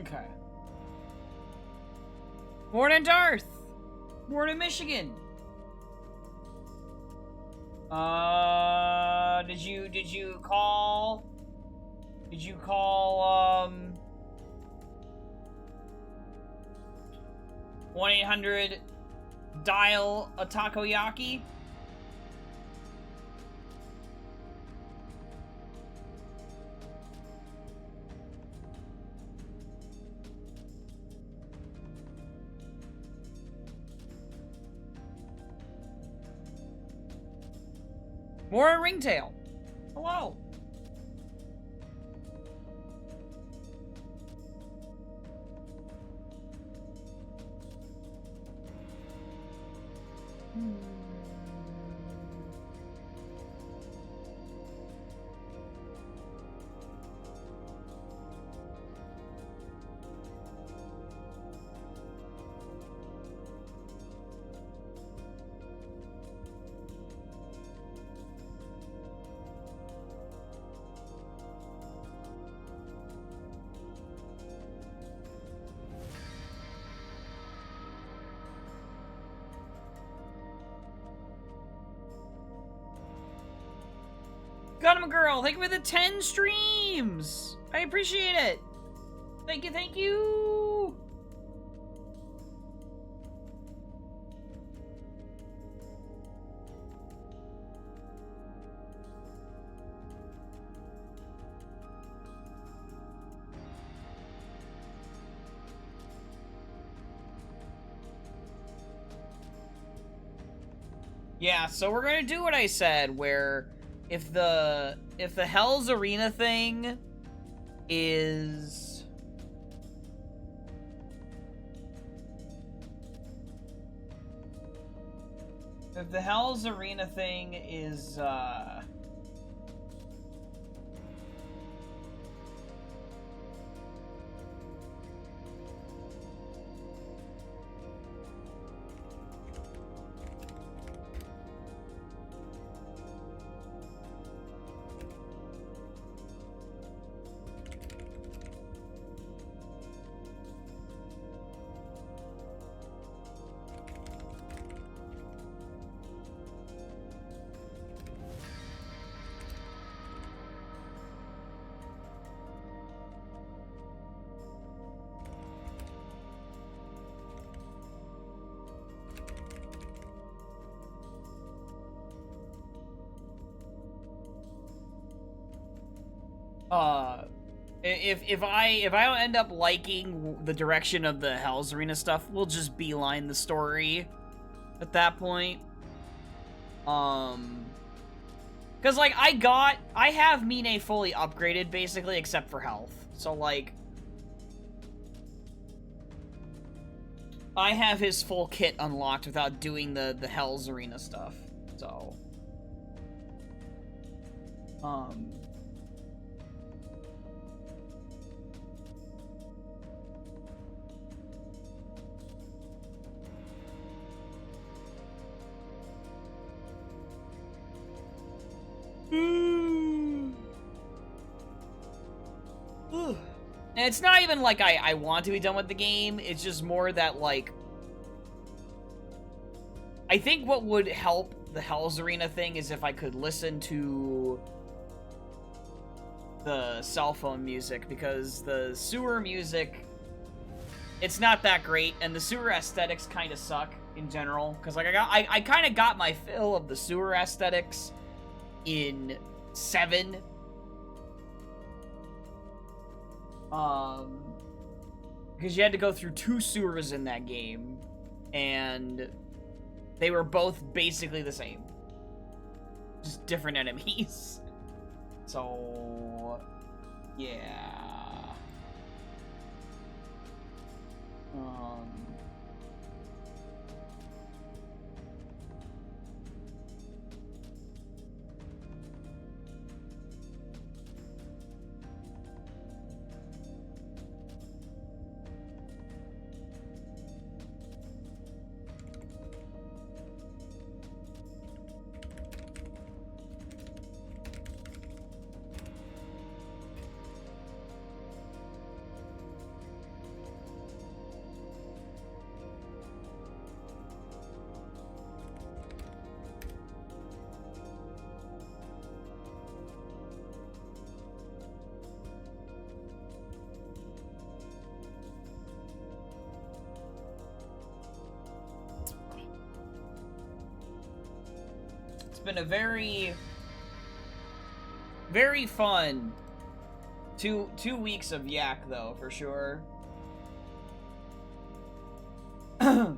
Okay. Morning, Darth. Morning, Michigan. Did you call? Did you call 1-800 dial a takoyaki? More Ringtail. Hello. Got him, girl. Thank you for the 10 streams. I appreciate it. Thank you, thank you. Yeah, so we're gonna do what I said, where if the Hell's Arena thing is if I don't end up liking the direction of the Hell's Arena stuff, we'll just beeline the story at that point. Cause like I have Mine fully upgraded basically except for health. So like I have his full kit unlocked without doing the Hell's Arena stuff. So and it's not even like I want to be done with the game, it's just more that, like, I think what would help the Hell's Arena thing is if I could listen to the cell phone music, because the sewer music, it's not that great, and the sewer aesthetics kind of suck in general, because, like, I kind of got my fill of the sewer aesthetics in 7. Because you had to go through 2 sewers in that game, and they were both basically the same. Just different enemies. So, yeah. been a very, very fun two weeks of Yak, though, for sure. Ugh.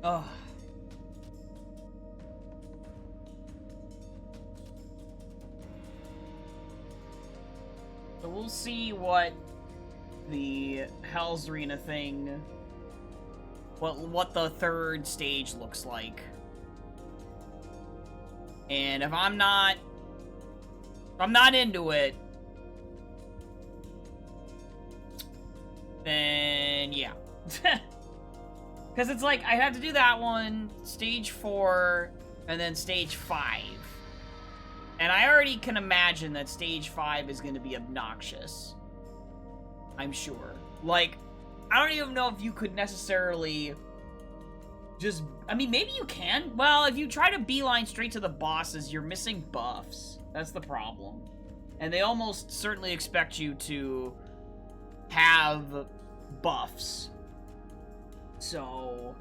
Oh. So we'll see what the Hell's Arena thing, what the third stage looks like. And if I'm not into it, then yeah. Because it's like, I have to do that one, stage 4, and then stage 5. And I already can imagine that stage 5 is going to be obnoxious. I'm sure. Like, I don't even know if you could necessarily just... I mean, maybe you can. Well, if you try to beeline straight to the bosses, you're missing buffs. That's the problem. And they almost certainly expect you to have buffs. So,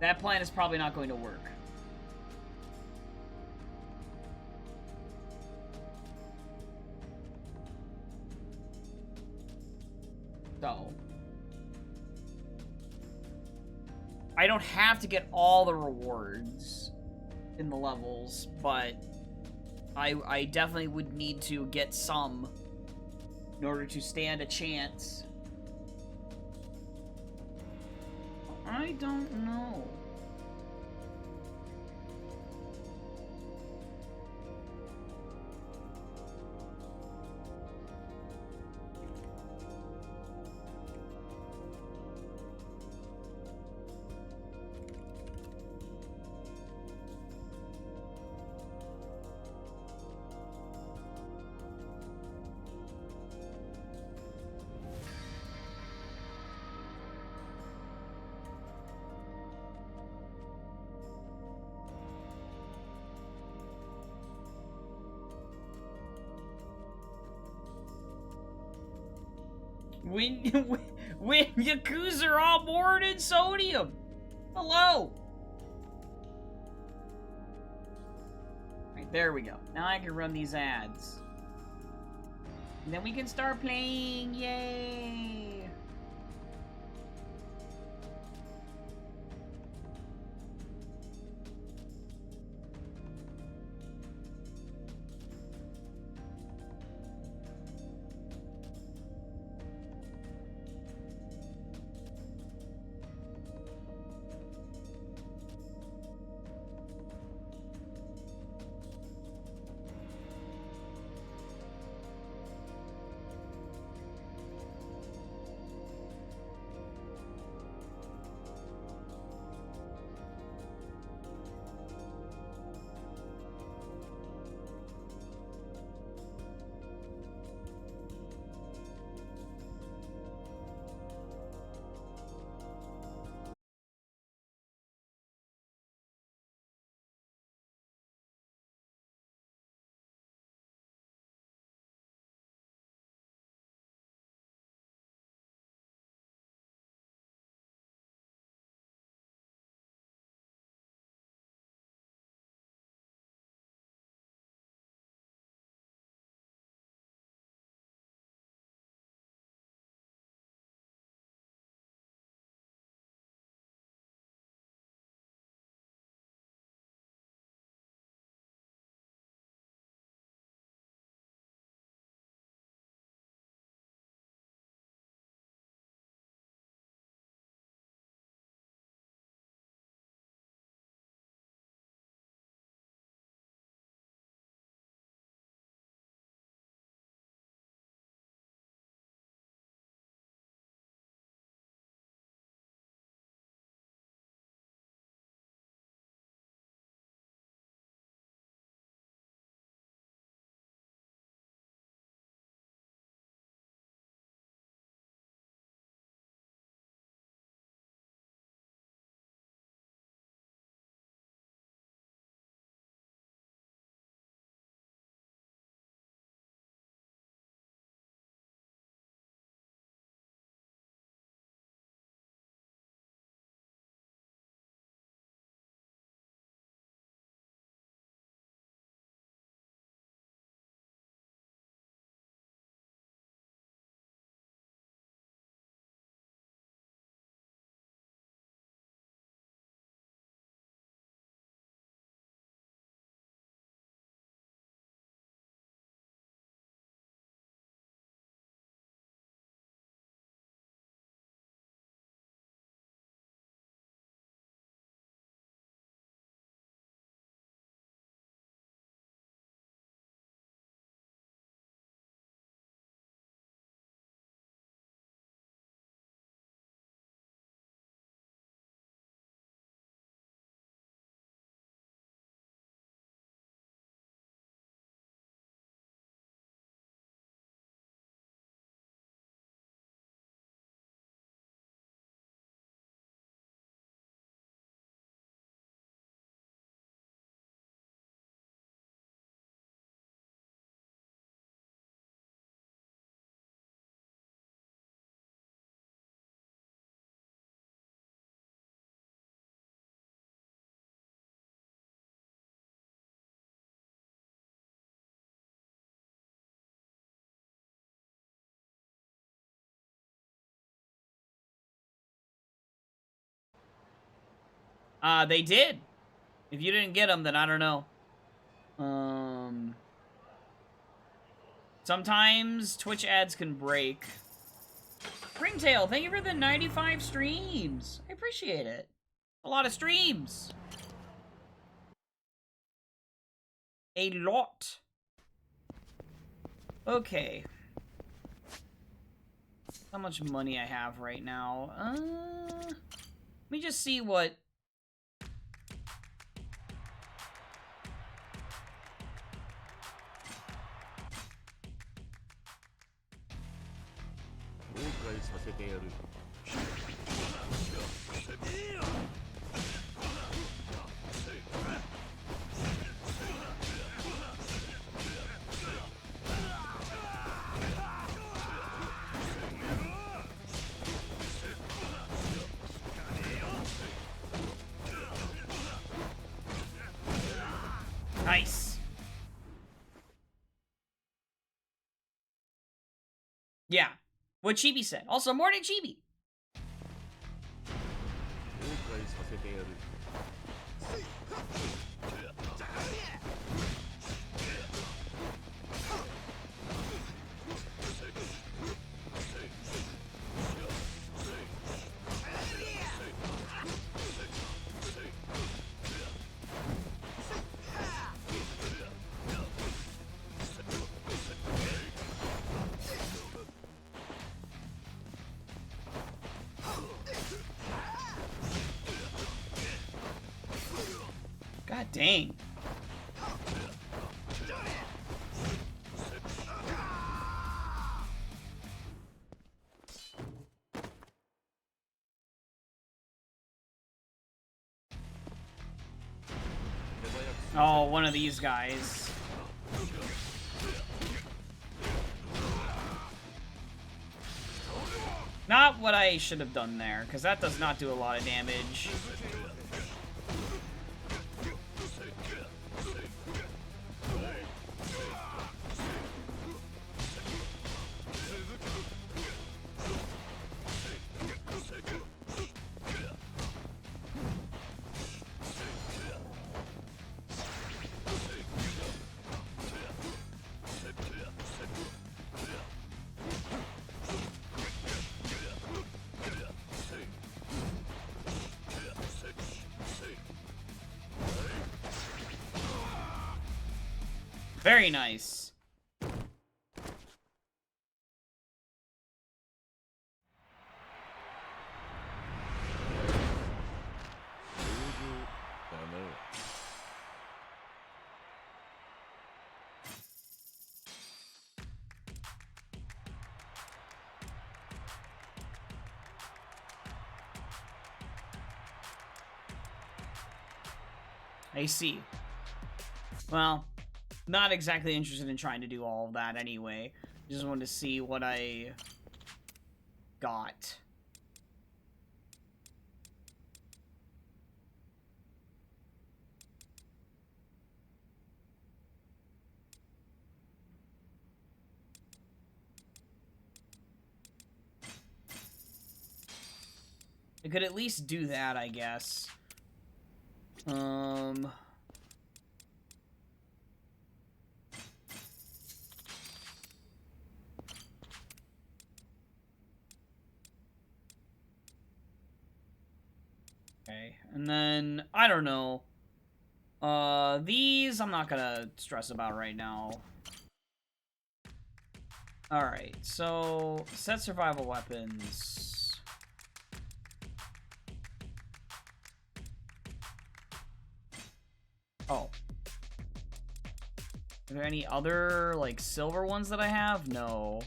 that plan is probably not going to work. So, I don't have to get all the rewards in the levels, but I definitely would need to get some in order to stand a chance. I don't know. When Yakuza are all bored in sodium. Hello. Right, there we go. Now I can run these ads. And then we can start playing. Yay. They did. If you didn't get them, then I don't know. Sometimes Twitch ads can break. Springtail, thank you for the 95 streams. I appreciate it. A lot of streams. A lot. Okay. How much money I have right now? Let me just see what... Nice. Yeah. What Chibi said. Also, morning Chibi. God dang. Oh, one of these guys. Not what I should have done there, because that does not do a lot of damage. Very nice. I see. Well, not exactly interested in trying to do all of that anyway. Just wanted to see what I got. I could at least do that, I guess. Okay, and then, I don't know. These I'm not gonna stress about right now. Alright, so, set survival weapons. Oh. Are there any other, like, silver ones that I have? No.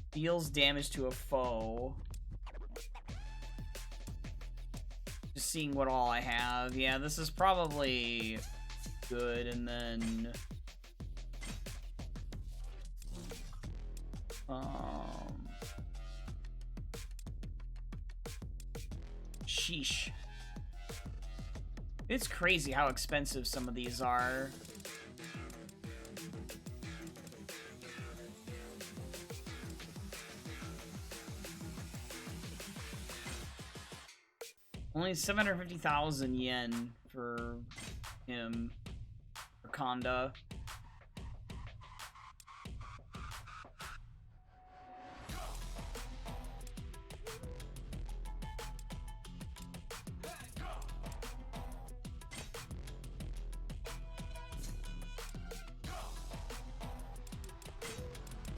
Deals damage to a foe. Just seeing what all I have. Yeah, this is probably good, and then... Sheesh. It's crazy how expensive some of these are. Only 750,000 yen for him. For Kanda.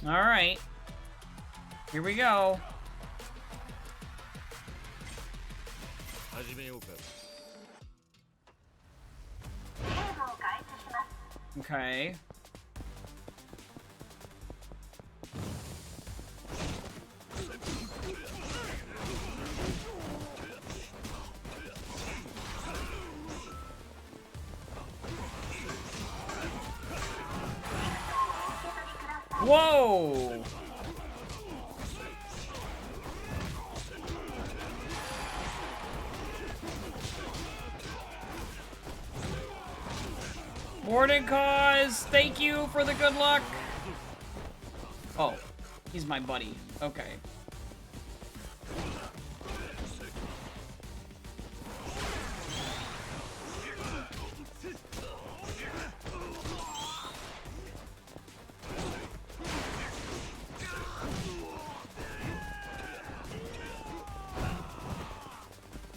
Alright. Here we go. Okay. Whoa! Mordecai's, thank you for the good luck. Oh, he's my buddy. Okay.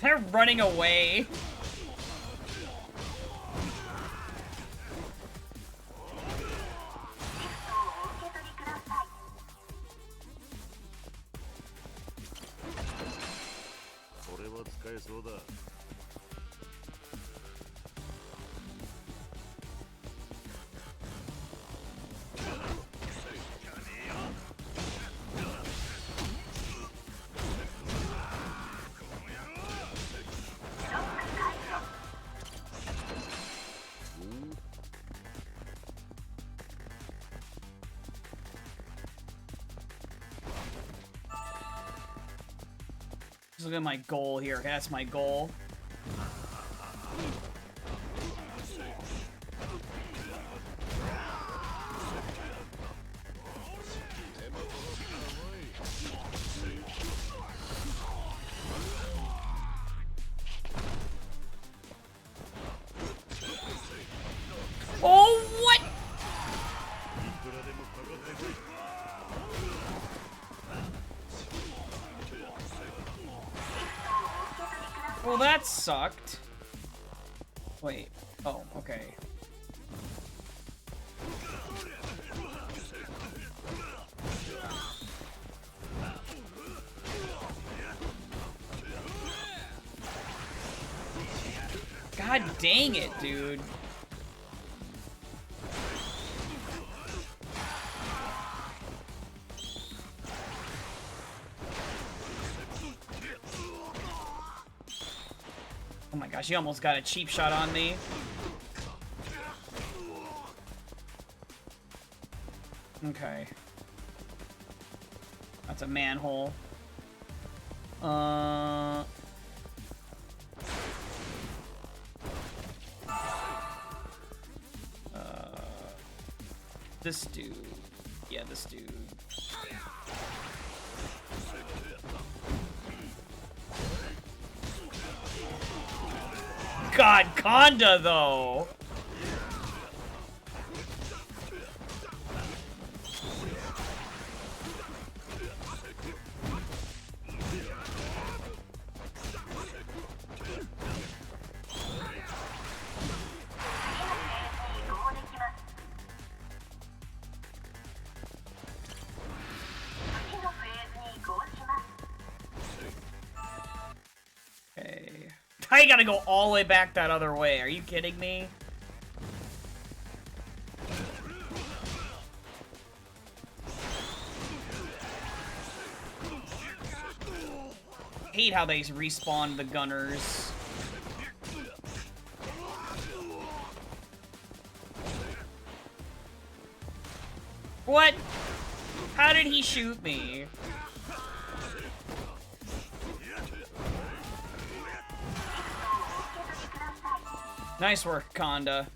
They're running away. Look at my goal here. That's my goal. Oh, what? Well, that sucked. Wait. Oh, okay. God dang it, dude. Oh my gosh, he almost got a cheap shot on me. Okay. That's a manhole. This dude. Yeah, this dude. God, Kanda, though! I gotta go all the way back that other way. Are you kidding me? Hate how they respawn the gunners. What? How did he shoot me? Nice work, Kanda.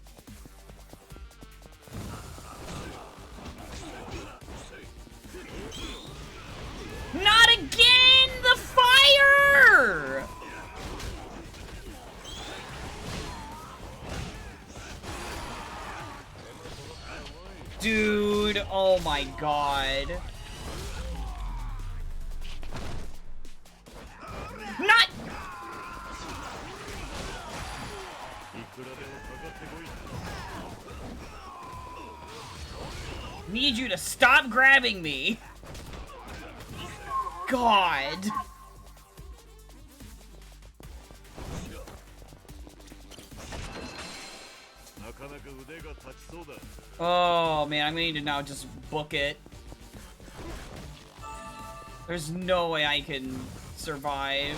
Not again! The fire! Oh my god. Not! Need you to stop grabbing me. God. Oh man, I'm gonna need to now just book it. There's no way I can survive.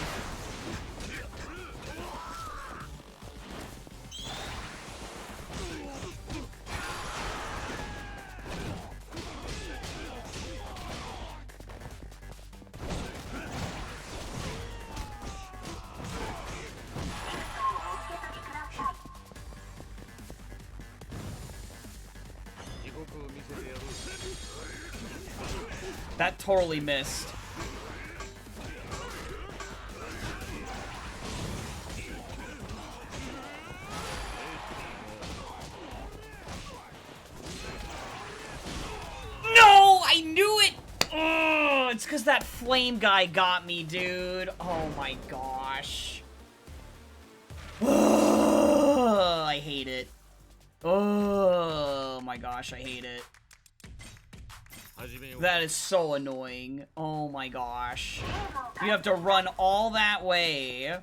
That totally missed. No! I knew it! Oh, it's because that flame guy got me, dude. Oh my gosh. Oh, I hate it. Oh my gosh, I hate it. That is so annoying. Oh my gosh. You have to run all that way.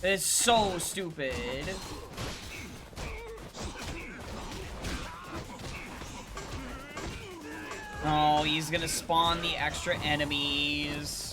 It's so stupid. Oh, he's gonna spawn the extra enemies.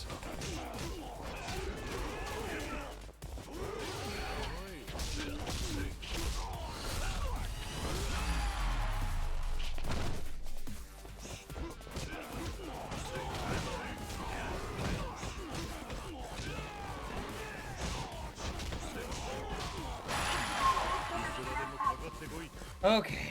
Okay.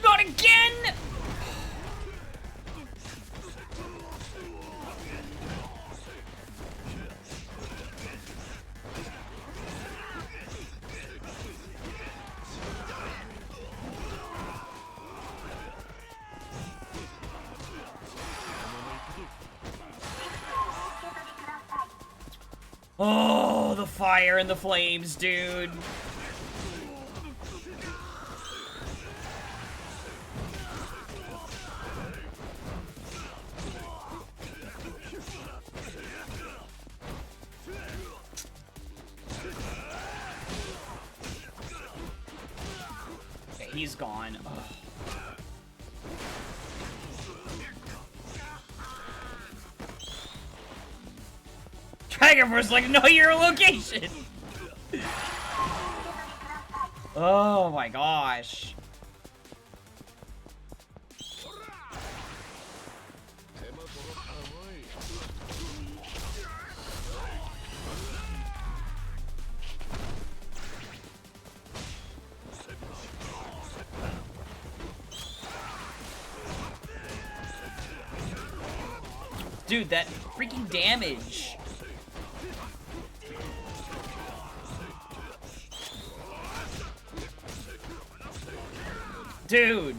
Not again! Oh, the fire and the flames, dude. Okay, he's gone. Ugh. Dragon Force like, know your location! Oh my gosh. Dude, that freaking damage. Dude.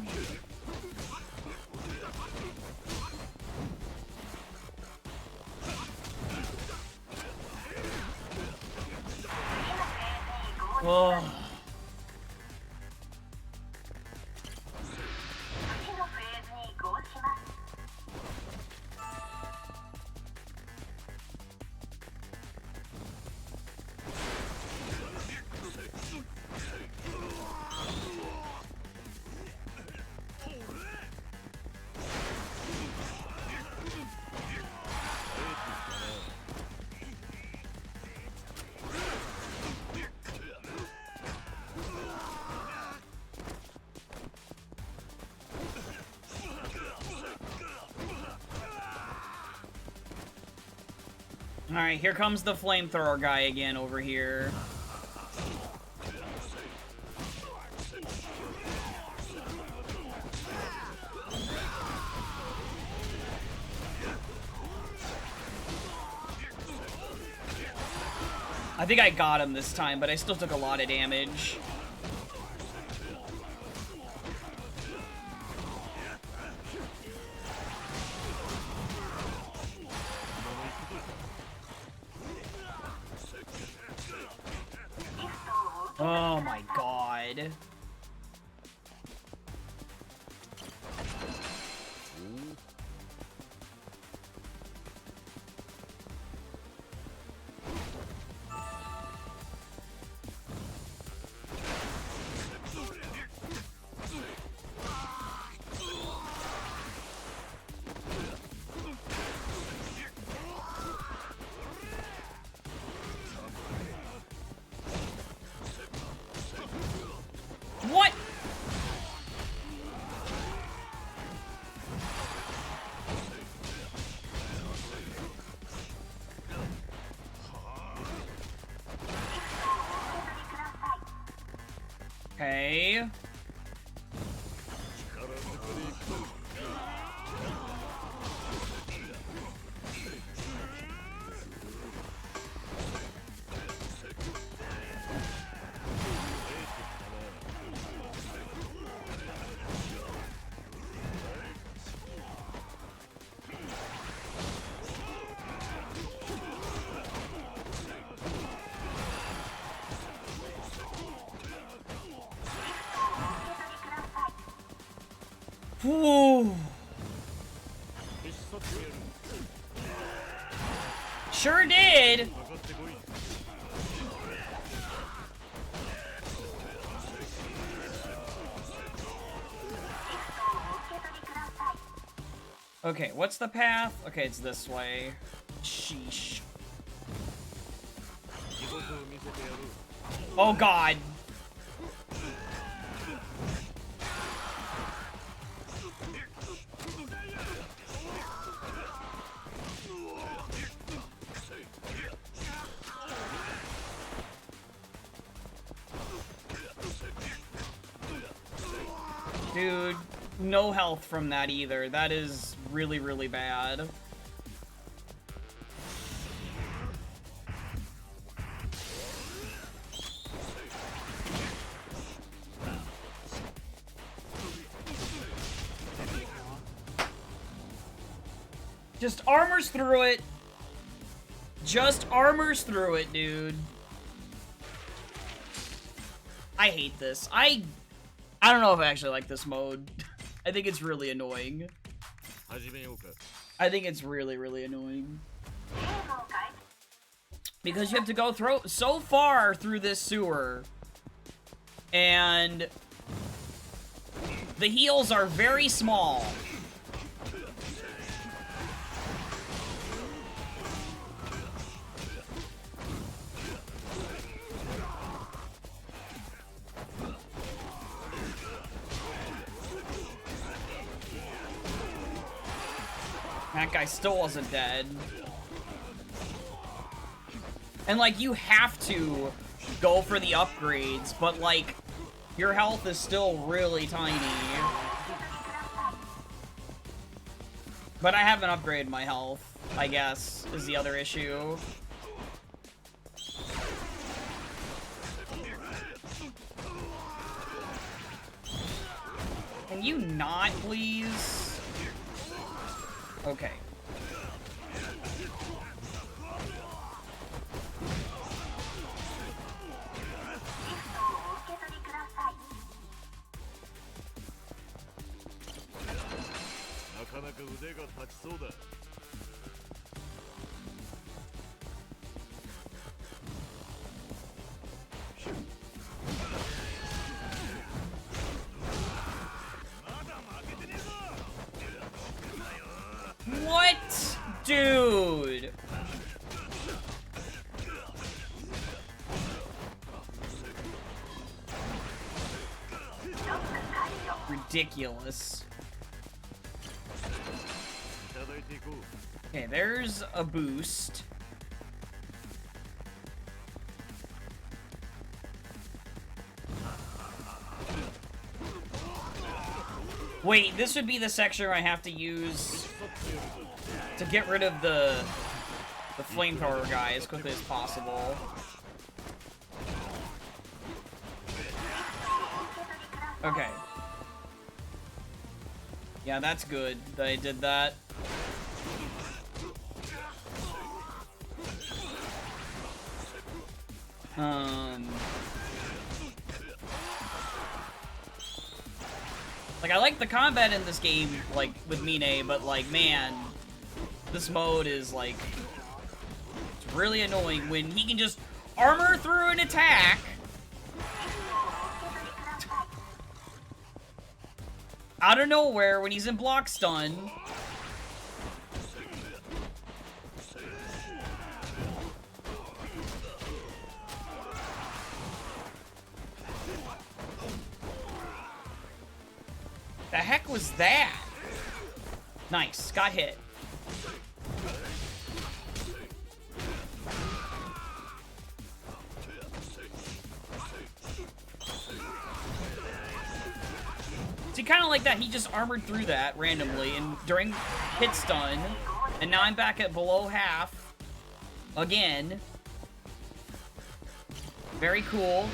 Oh. Alright, here comes the flamethrower guy again over here. I think I got him this time, but I still took a lot of damage. Oh my god. What? Okay. Whew. Sure did. Okay, what's the path? Okay, it's this way. Sheesh. Oh god. Dude, no health from that either. That is really, really bad. Just armors through it. Just armors through it, dude. I hate this. I don't know if I actually like this mode. I think it's really annoying. I think it's really, really annoying. Because you have to go so far through this sewer. And the heals are very small. That guy still wasn't dead. And, like, you have to go for the upgrades, but, like, your health is still really tiny. But I haven't upgraded my health, I guess, is the other issue. Can you not, please? Okay. What? Dude. Ridiculous. Okay, there's a boost. Wait, this would be the section where I have to use to get rid of the flamethrower guy as quickly as possible. Okay. Yeah, that's good that I did that. Like, I like the combat in this game, like, with Mine, but, like, man, this mode is, like, it's really annoying when he can just armor through an attack out of nowhere when he's in block stun. The heck was that? Nice, got hit. See, kind of like that, he just armored through that randomly and during hit stun, and now I'm back at below half again. Very cool.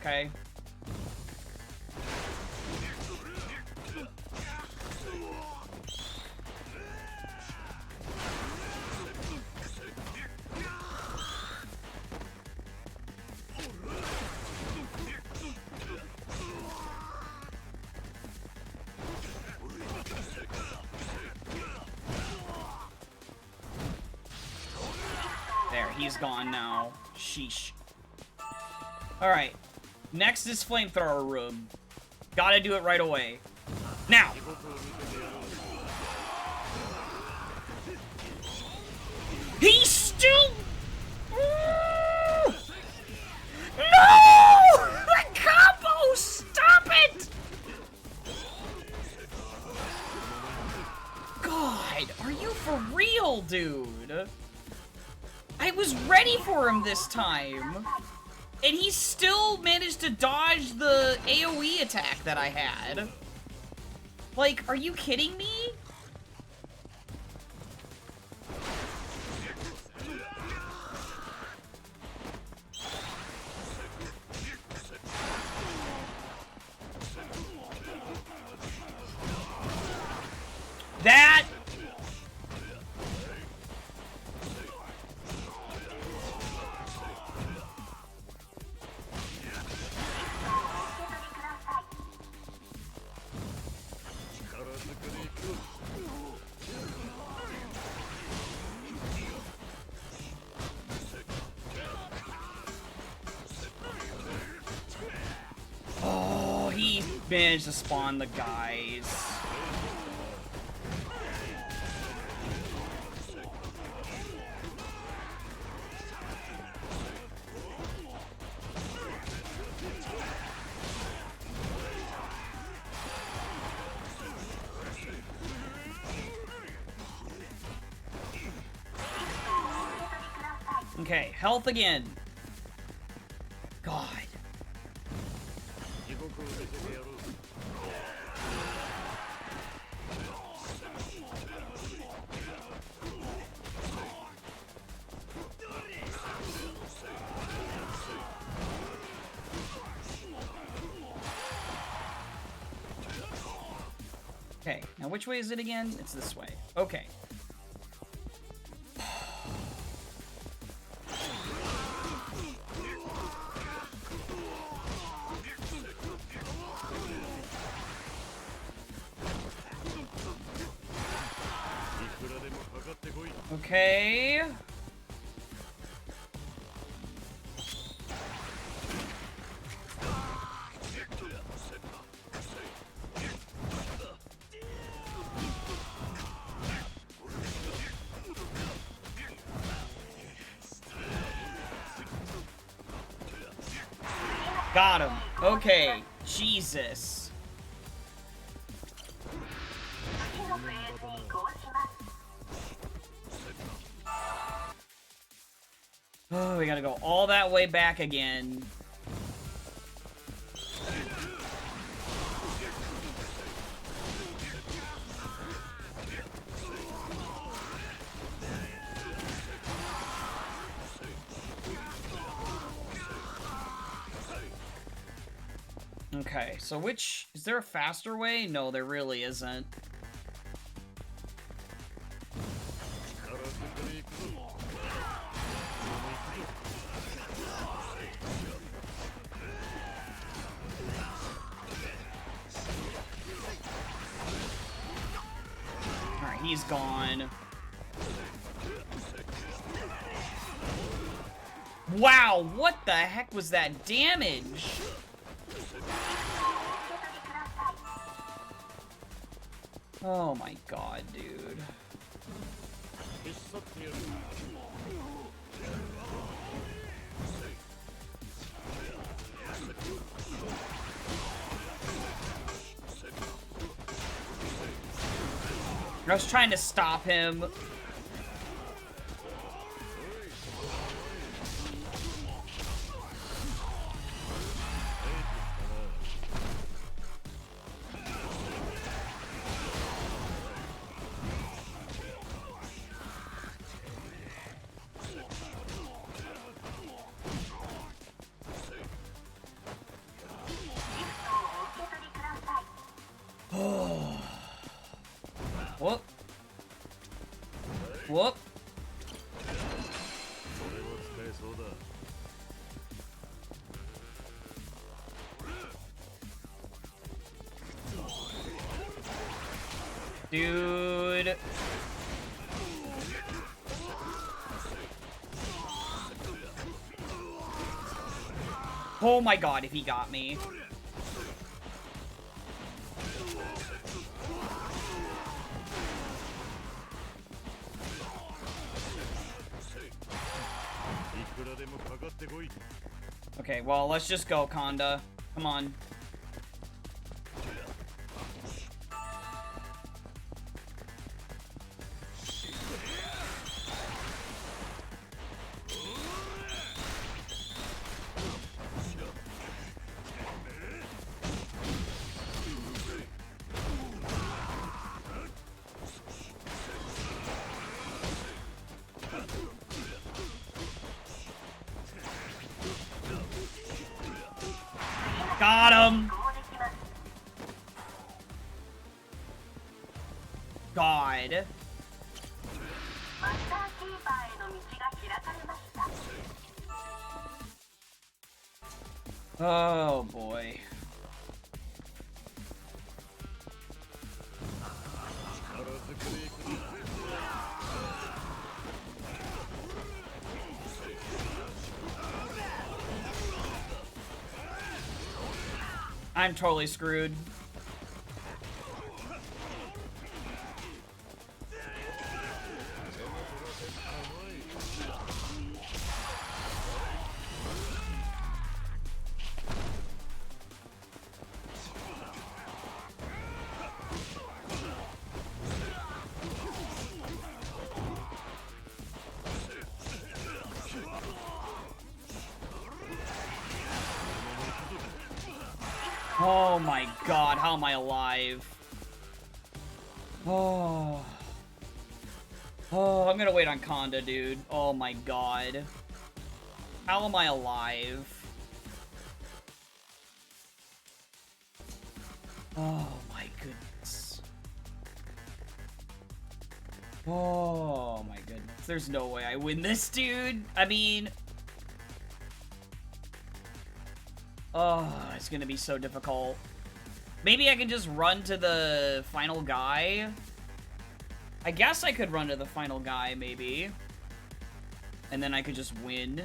Okay. There, he's gone now. Sheesh. Alright. Next is flamethrower room. Gotta do it right away. Now! He's still... No! The combo! Stop it! God, are you for real, dude? I was ready for him this time. And he still managed to dodge the AoE attack that I had. Like, are you kidding me? That... Oh, he managed to spawn the guys. Okay, health again. God. Okay, now which way is it again? It's this way. Okay. Okay. Got him. Okay. Jesus. Oh, we gotta go all that way back again. Okay, so which... Is there a faster way? No, there really isn't. Alright, he's gone. Wow, what the heck was that damage? Oh my god, dude. I was trying to stop him. Whoop. Whoop. Dude. Oh my god, if he got me. Okay, well, let's just go, Konda. Come on. Got him! God. Oh boy. I'm totally screwed. Oh my god, how am I alive? Oh. Oh, I'm gonna wait on Konda, dude. Oh my god. How am I alive? Oh my goodness. Oh my goodness. There's no way I win this, dude. I mean... Oh, it's gonna be so difficult. Maybe I can just run to the final guy. I guess I could run to the final guy, maybe. And then I could just win.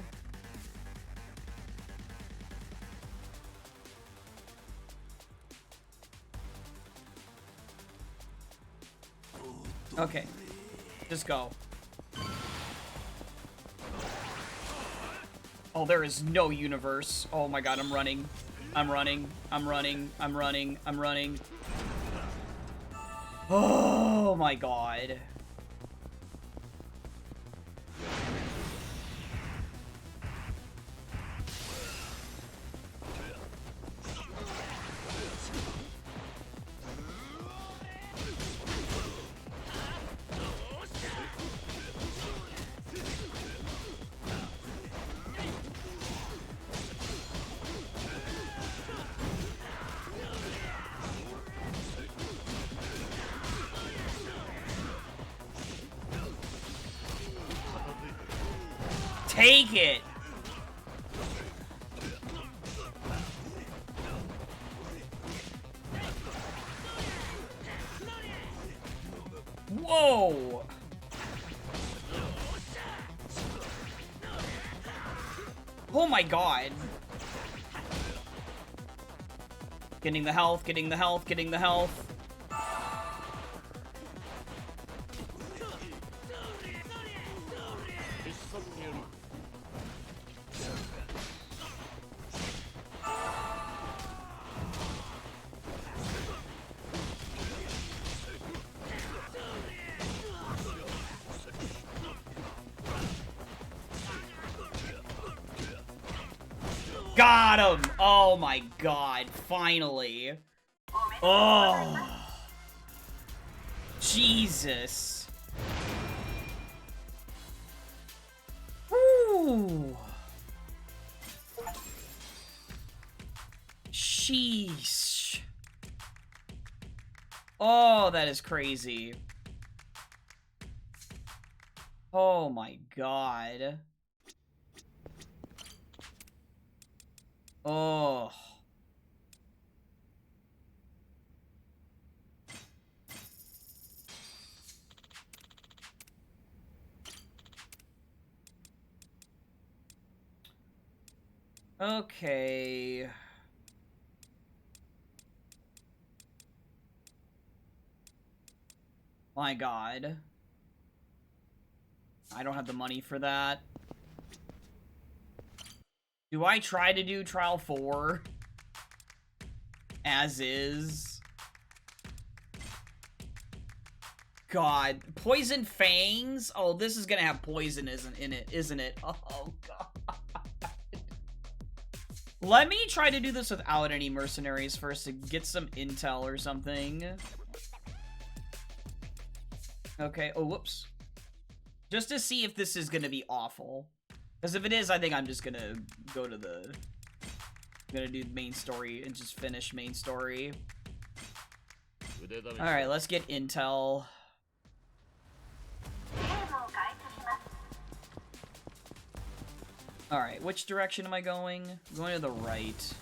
Okay. Just go. Oh, there is no universe. Oh my god, I'm running. I'm running. I'm running. I'm running. I'm running. Oh my god. Take it! Whoa! Oh my god. Getting the health, getting the health, getting the health. Got him! Oh my god, finally. Oh. Jesus. Woo. Sheesh. Oh, that is crazy. Oh my god. Oh. Okay. My god. I don't have the money for that. Do I try to do Trial 4? As is? God. Poison Fangs? Oh, this is gonna have poison isn't it? Oh, God. Let me try to do this without any mercenaries first to get some intel or something. Okay, oh, whoops. Just to see if this is gonna be awful. Because if it is, I think I'm just gonna go to the... I'm gonna do main story and just finish main story. Alright, let's get intel. Alright, which direction am I going? I'm going to the right.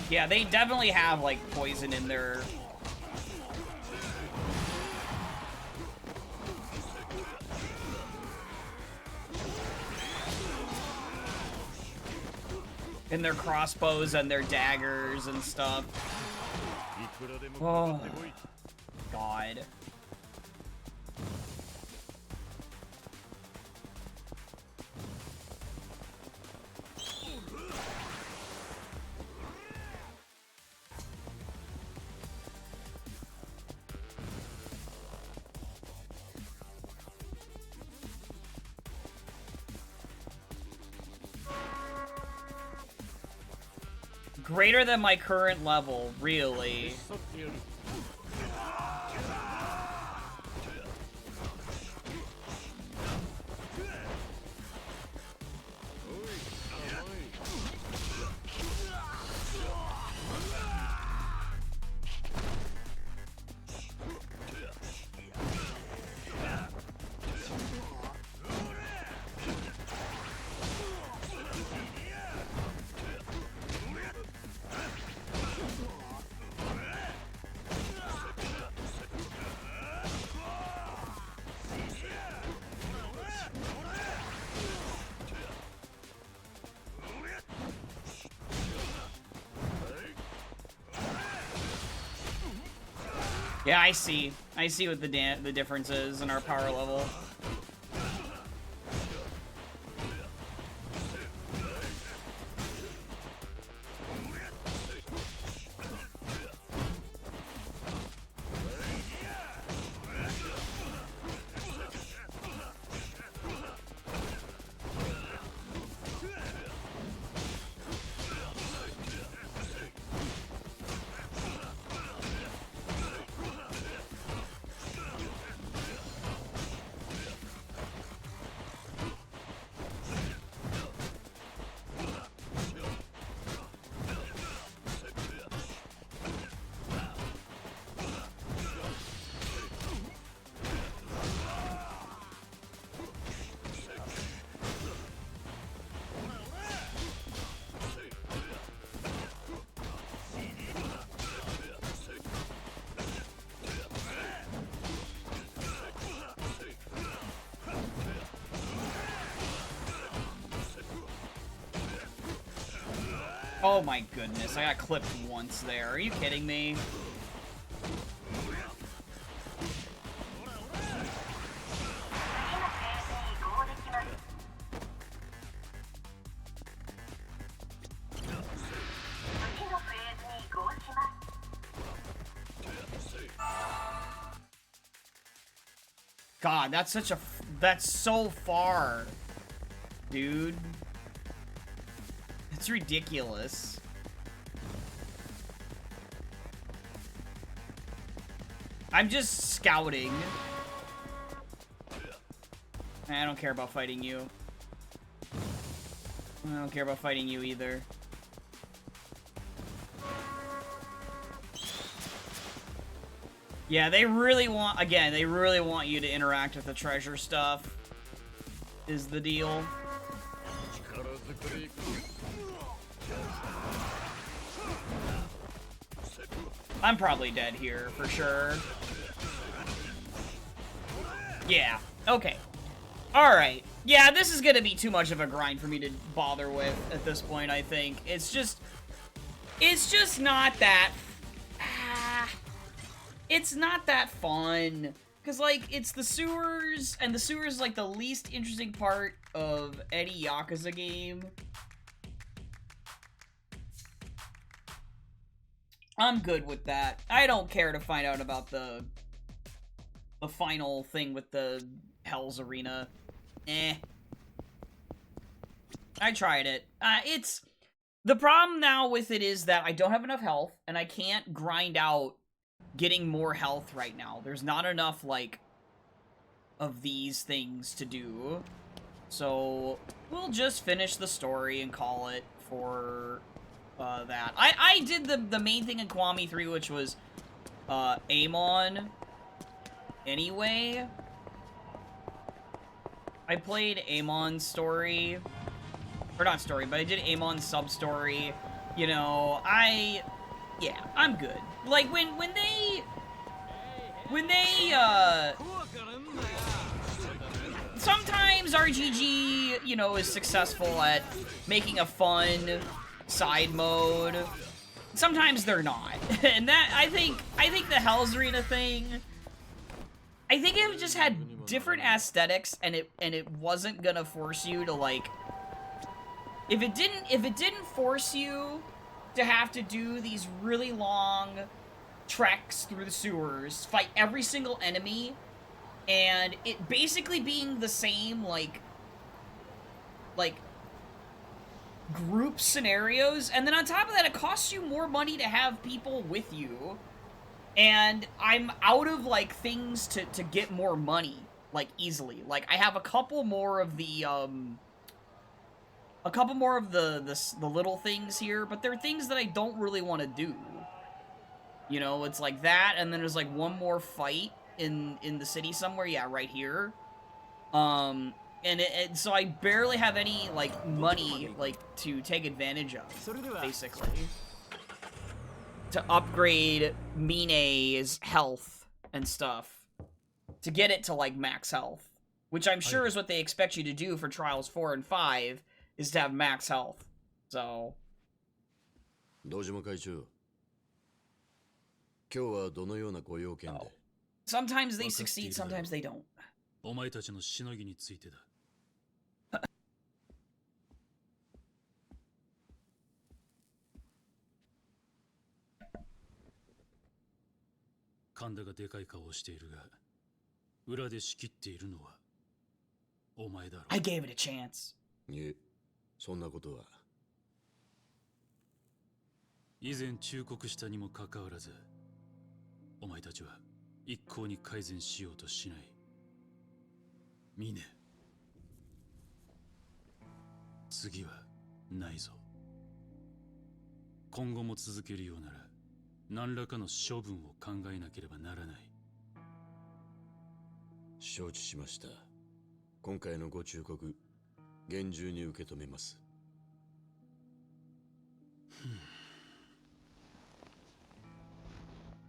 Yeah, they definitely have, like, poison in their... in their crossbows and their daggers and stuff. Oh, God. Greater than my current level, really. Yeah, I see. I see what the difference is in our power level. Oh my goodness, I got clipped once there. Are you kidding me? God, that's so far, dude. It's ridiculous. I'm just scouting. I don't care about fighting you. I don't care about fighting you either. Yeah, they really want, again, they really want you to interact with the treasure stuff, is the deal. I'm probably dead here, for sure. Yeah, okay. Alright. Yeah, this is gonna be too much of a grind for me to bother with at this point, I think. It's just not that... it's not that fun. Because, like, it's the sewers, and the sewers is, like, the least interesting part of any Yakuza game. I'm good with that. I don't care to find out about the final thing with the Hell's Arena. Eh. I tried it. It's... The problem now with it is that I don't have enough health, and I can't grind out getting more health right now. There's not enough, like, of these things to do. So, we'll just finish the story and call it for that. I did the main thing in Kiwami 3, which was Amon anyway. I played Amon's story. Or not story, but I did Amon's sub-story. You know, yeah, I'm good. Like, when they sometimes RGG, you know, is successful at making a fun side mode. Sometimes they're not. And that, I think the Hell's Arena thing, I think it just had different aesthetics, and it wasn't gonna force you to, like, if it didn't force you to have to do these really long treks through the sewers, fight every single enemy, and it basically being the same, like group scenarios, and then on top of that, it costs you more money to have people with you, and I'm out of, like, things to get more money, like, easily. Like, I have a couple more of the, the little things here, but they're things that I don't really want to do. You know, it's like that, and then there's, like, one more fight in the city somewhere. Yeah, right here. And so I barely have any, like, money, like, to take advantage of, basically. To upgrade Mine's health and stuff. To get it to, like, max health. Which I'm sure is what they expect you to do for Trials 4 and 5, is to have max health. So... Sometimes they succeed, sometimes they don't. お前たちのしのぎについてだ。神田がでかい顔をしているが、裏で仕切っているのはお前だろう。I gave it a chance. いえ、そんなことは。以前忠告したにもかかわらず、お前たちは一向に改善しようとしない。ミネ、次はないぞ。今後も続けるようなら何らかの処分を考えなければならない。承知しました。今回のご忠告、厳重に受け止めます。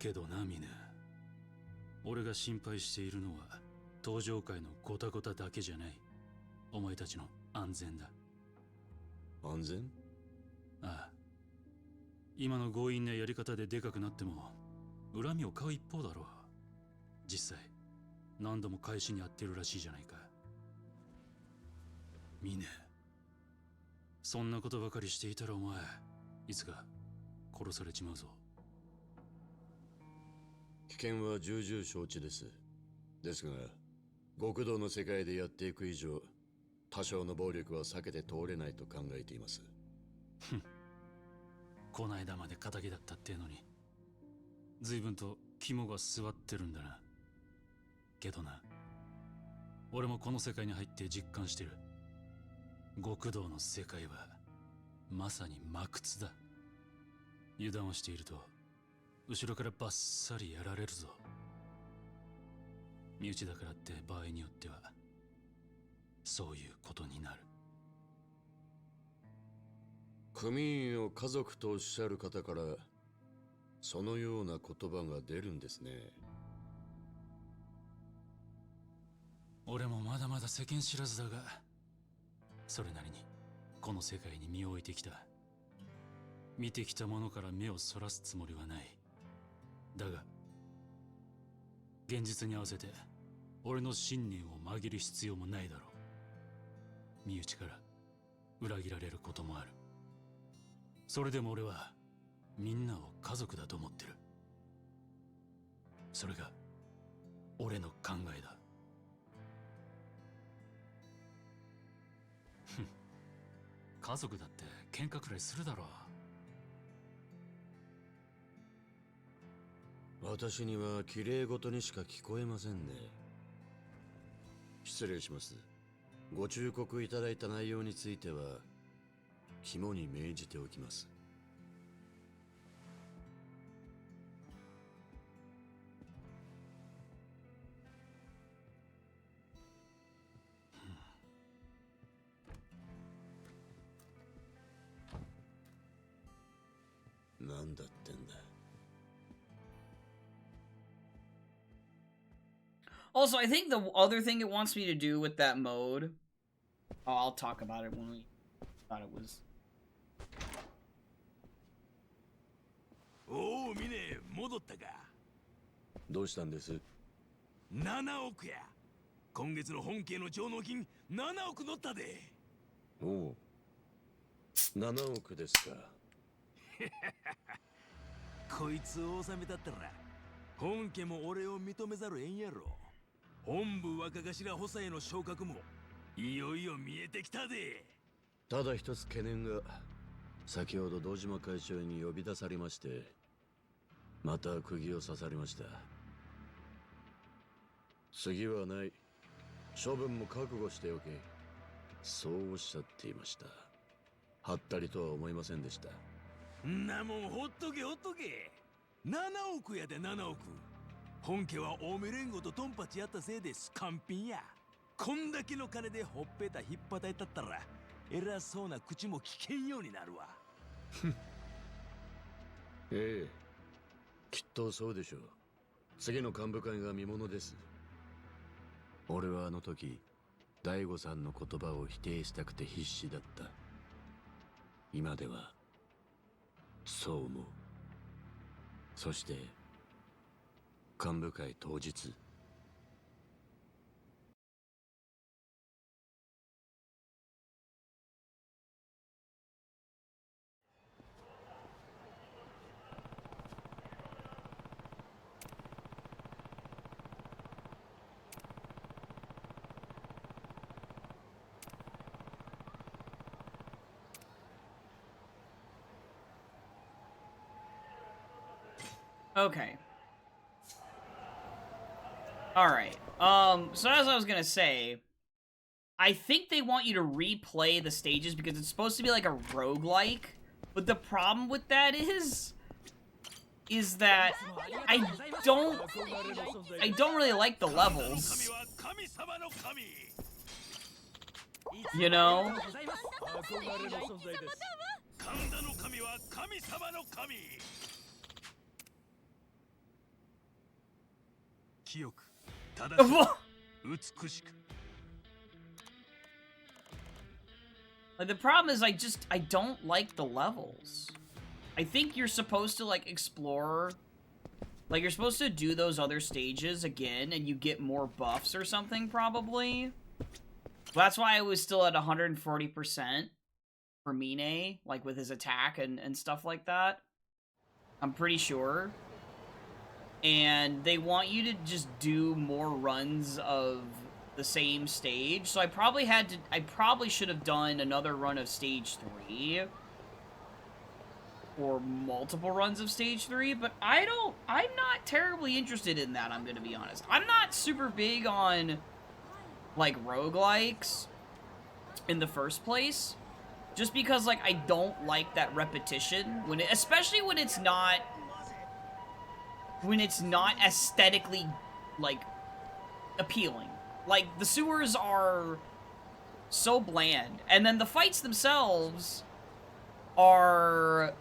けどな、ミネ、俺が心配しているのは登場界のゴタゴタだけじゃない。お前たちの安全だ。安全？ああ、今の強引なやり方ででかくなっても恨みを買う一方だろう。実際何度も返しにやってるらしいじゃないか。ミネ、そんなことばかりしていたらお前いつか殺されちまうぞ。危険は重々承知です。ですが極道の世界でやっていく以上、多少の暴力は避けて通れないと考えています。こないだまで仇だったってのに随分と肝が据わってるんだな。けどな、俺もこの世界に入って実感してる。極道の世界はまさに真靴だ。油断をしていると後ろからバッサリやられるぞ。身内だからって場合によってはそういうことになる。組員を家族とおっしゃる方からそのような言葉が出るんですね。俺もまだまだ世間知らずだが、それなりにこの世界に身を置いてきた。見てきたものから目をそらすつもりはない。だが現実に合わせて俺の信念を曲げる必要もないだろう。身内から裏切られることもある。それでも俺はみんなを家族だと思ってる。それが俺の考えだ。家族だって喧嘩くらいするだろう。私には綺麗事にしか聞こえませんね。失礼します。ご忠告いただいた内容については肝に銘じておきます。なんだってんだ。Also, I think the other thing it wants me to do with that mode... Oh, I'll talk about it when we thought it was... おお、ミネ、戻ったか。どうしたんです？ 7億や。今月の本家の上納金7億乗ったで。おお、7億ですか。こいつを収めたったら本家も俺を認めざるえんやろ。本部若頭補佐への昇格もいよいよ見えてきたで。ただ一つ懸念が、先ほど堂島会長に呼び出されまして、また釘を刺されました。次はない、処分も覚悟しておけ、そうおっしゃっていました。はったりとは思いませんでした。んなもんほっとけほっとけ。7億やで7億。本家はオウメ連合とトンパチやったせいでスカンピンや。こんだけの金でほっぺた引っ叩いたったら偉そうな口も聞けんようになるわ。ええ、きっとそうでしょう。次の幹部会が見ものです。俺はあの時大悟さんの言葉を否定したくて必死だった。今ではそう思う。そして幹部会当日、Okay. Alright. So as I was gonna say, I think they want you to replay the stages because it's supposed to be like a roguelike, but the problem with that is that I don't really like the levels. You know? Like, the problem is I don't like the levels. I think you're supposed to, like, explore... Like, you're supposed to do those other stages again, and you get more buffs or something, probably. That's why I was still at 140% for Mine, like, with his attack and stuff like that. I'm pretty sure. And they want you to just do more runs of the same stage. So I probably should have done another run of stage 3. Or multiple runs of stage 3, but I'm not terribly interested in that, I'm gonna be honest. I'm not super big on, like, roguelikes in the first place, just because, like, I don't like that repetition, especially when it's not aesthetically, like, appealing. Like, the sewers are so bland, and then the fights themselves are...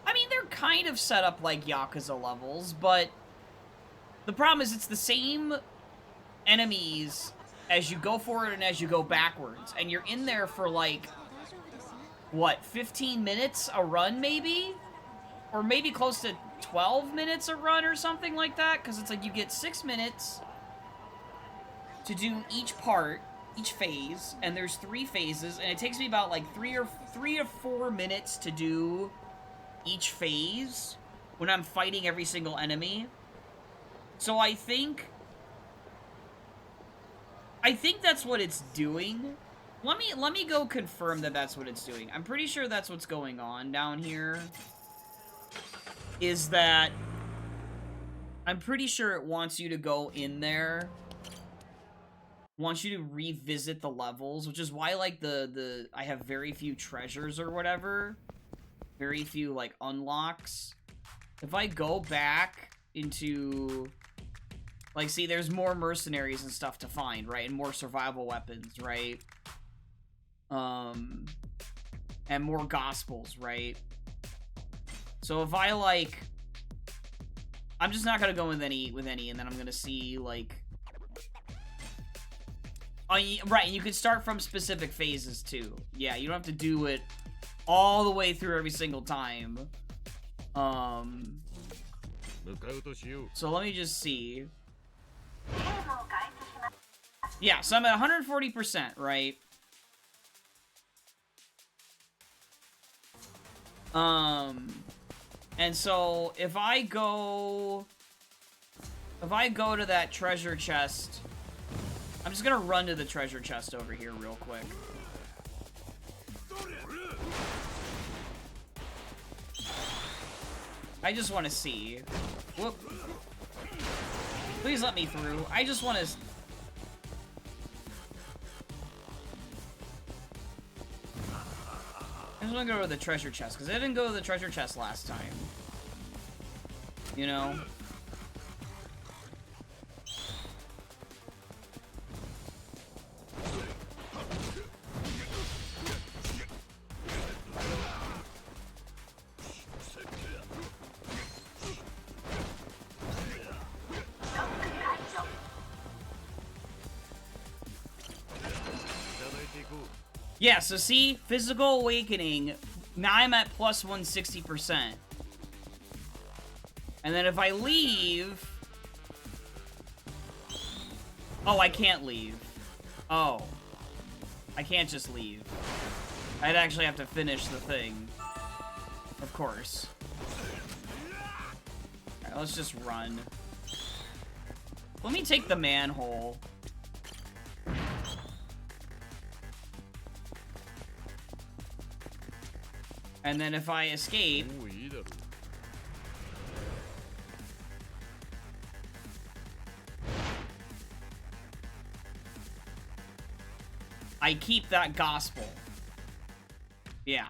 I mean, they're kind of set up like Yakuza levels, but the problem is it's the same enemies as you go forward and as you go backwards, and you're in there for, like, what, 15 minutes a run, maybe? Or maybe close to 12 minutes a run or something like that, because it's like you get 6 minutes to do each part, each phase, and there's 3 phases, and it takes me about, like, 3 or 4 minutes to do each phase when I'm fighting every single enemy. So I think that's what it's doing. Let me go confirm that that's what it's doing. I'm pretty sure that's what's going on down here. Is that I'm pretty sure it wants you to go in there. Wants you to revisit the levels, which is why, like, I have very few treasures or whatever. Very few, like, unlocks. If I go back into... Like, see, there's more mercenaries and stuff to find, right? And more survival weapons, right? And more gospels, right? So if I, like... I'm just not gonna go with any, and then I'm gonna see, like... Right, and you can start from specific phases, too. Yeah, you don't have to do it all the way through every single time. So let me just see. Yeah, so I'm at 140%, right? And so if I go to that treasure chest, I'm just gonna run to the treasure chest over here real quick. I just want to see. Whoop. Please let me through. I just want to... I just want to go to the treasure chest, because I didn't go to the treasure chest last time. You know? Yeah, so see, Physical Awakening, now I'm at plus 160%. And then if I leave... Oh, I can't leave. Oh. I can't just leave. I'd actually have to finish the thing. Of course. Alright, let's just run. Let me take the manhole. And then if I escape... I keep that gospel. Yeah.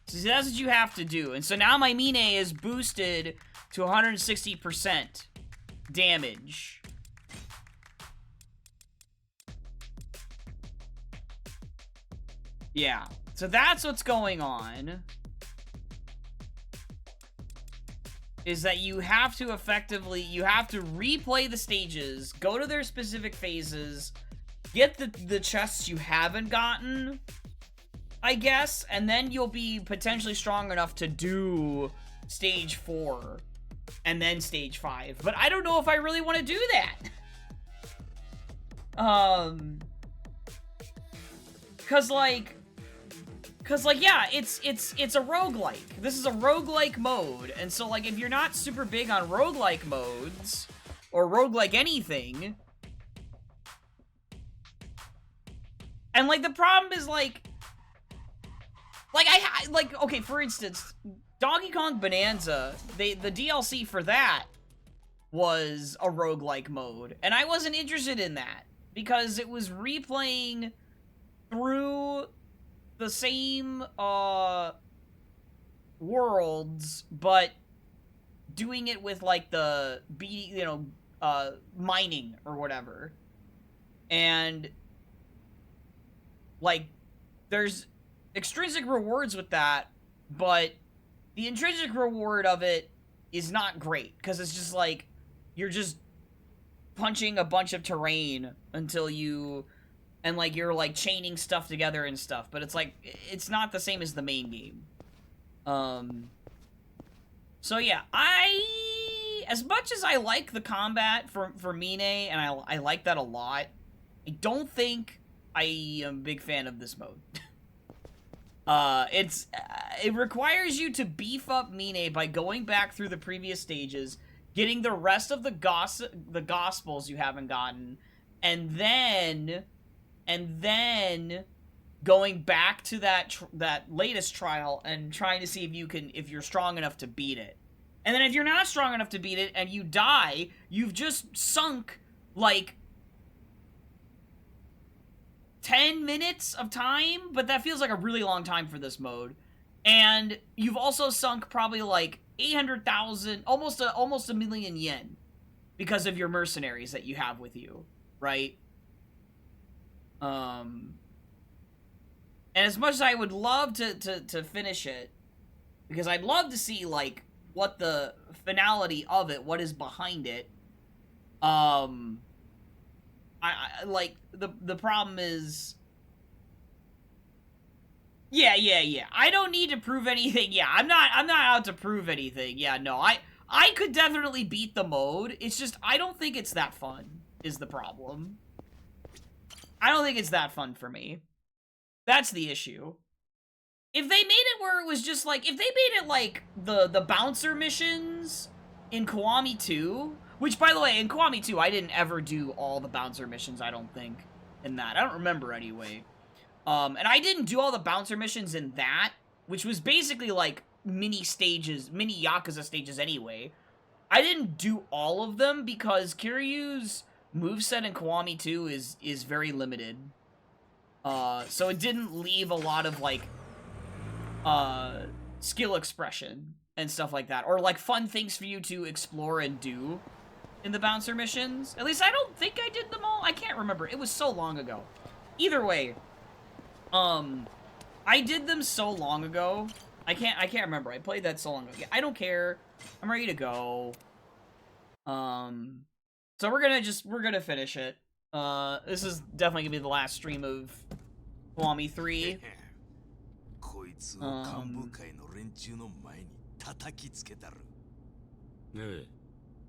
So that's what you have to do. And so now my Mine is boosted to 160% damage. Yeah. So that's what's going on. Is that you have to effectively, you have to replay the stages, go to their specific phases, get the chests you haven't gotten, I guess, and then you'll be potentially strong enough to do stage 4 and then stage 5. But I don't know if I really want to do that. Cause like, yeah, it's a roguelike. This is a roguelike mode, and so like if you're not super big on roguelike modes or roguelike anything, and like the problem is like okay, for instance, Donkey Kong Bonanza, the DLC for that was a roguelike mode, and I wasn't interested in that because it was replaying through the same worlds, but doing it with like the mining or whatever. And like there's extrinsic rewards with that, but the intrinsic reward of it is not great because it's just like you're just punching a bunch of terrain until you, and like you're like chaining stuff together and stuff, but it's like it's not the same as the main game. So yeah, as much as I like the combat for Mine, and I like that a lot, I don't think I am a big fan of this mode. It requires you to beef up Mine by going back through the previous stages, getting the rest of the Gospels you haven't gotten, and then going back to that latest trial and trying to see if you're strong enough to beat it. And then if you're not strong enough to beat it and you die, you've just sunk like 10 minutes of time, but that feels like a really long time for this mode. And you've also sunk probably like 800,000, almost a million yen because of your mercenaries that you have with you, right? And as much as I would love to finish it, because I'd love to see like what the finality of it, what is behind it, I like the problem is, yeah, I don't need to prove anything. Yeah, I'm not out to prove anything. Yeah, no, I could definitely beat the mode. It's just I don't think it's that fun is the problem. I don't think it's that fun for me. That's the issue. If they made it where it was just like, if they made it like the bouncer missions in Kiwami 2, which by the way, in Kiwami 2, I didn't ever do all the bouncer missions, I don't think, in that. I don't remember anyway. And I didn't do all the bouncer missions in that, which was basically like mini Yakuza stages anyway. I didn't do all of them because Kiryu's moveset in Kiwami 2 is very limited. So it didn't leave a lot of like skill expression and stuff like that, or like fun things for you to explore and do in the bouncer missions. At least I don't think I did them all. I can't remember. It was so long ago. Either way, I did them so long ago. I can't remember. I played that so long ago. Yeah, I don't care. I'm ready to go. So we're gonna finish it. This is definitely gonna be the last stream of Kiwami 3. こいつを幹部会の連中の前に叩きつけたる。ええ、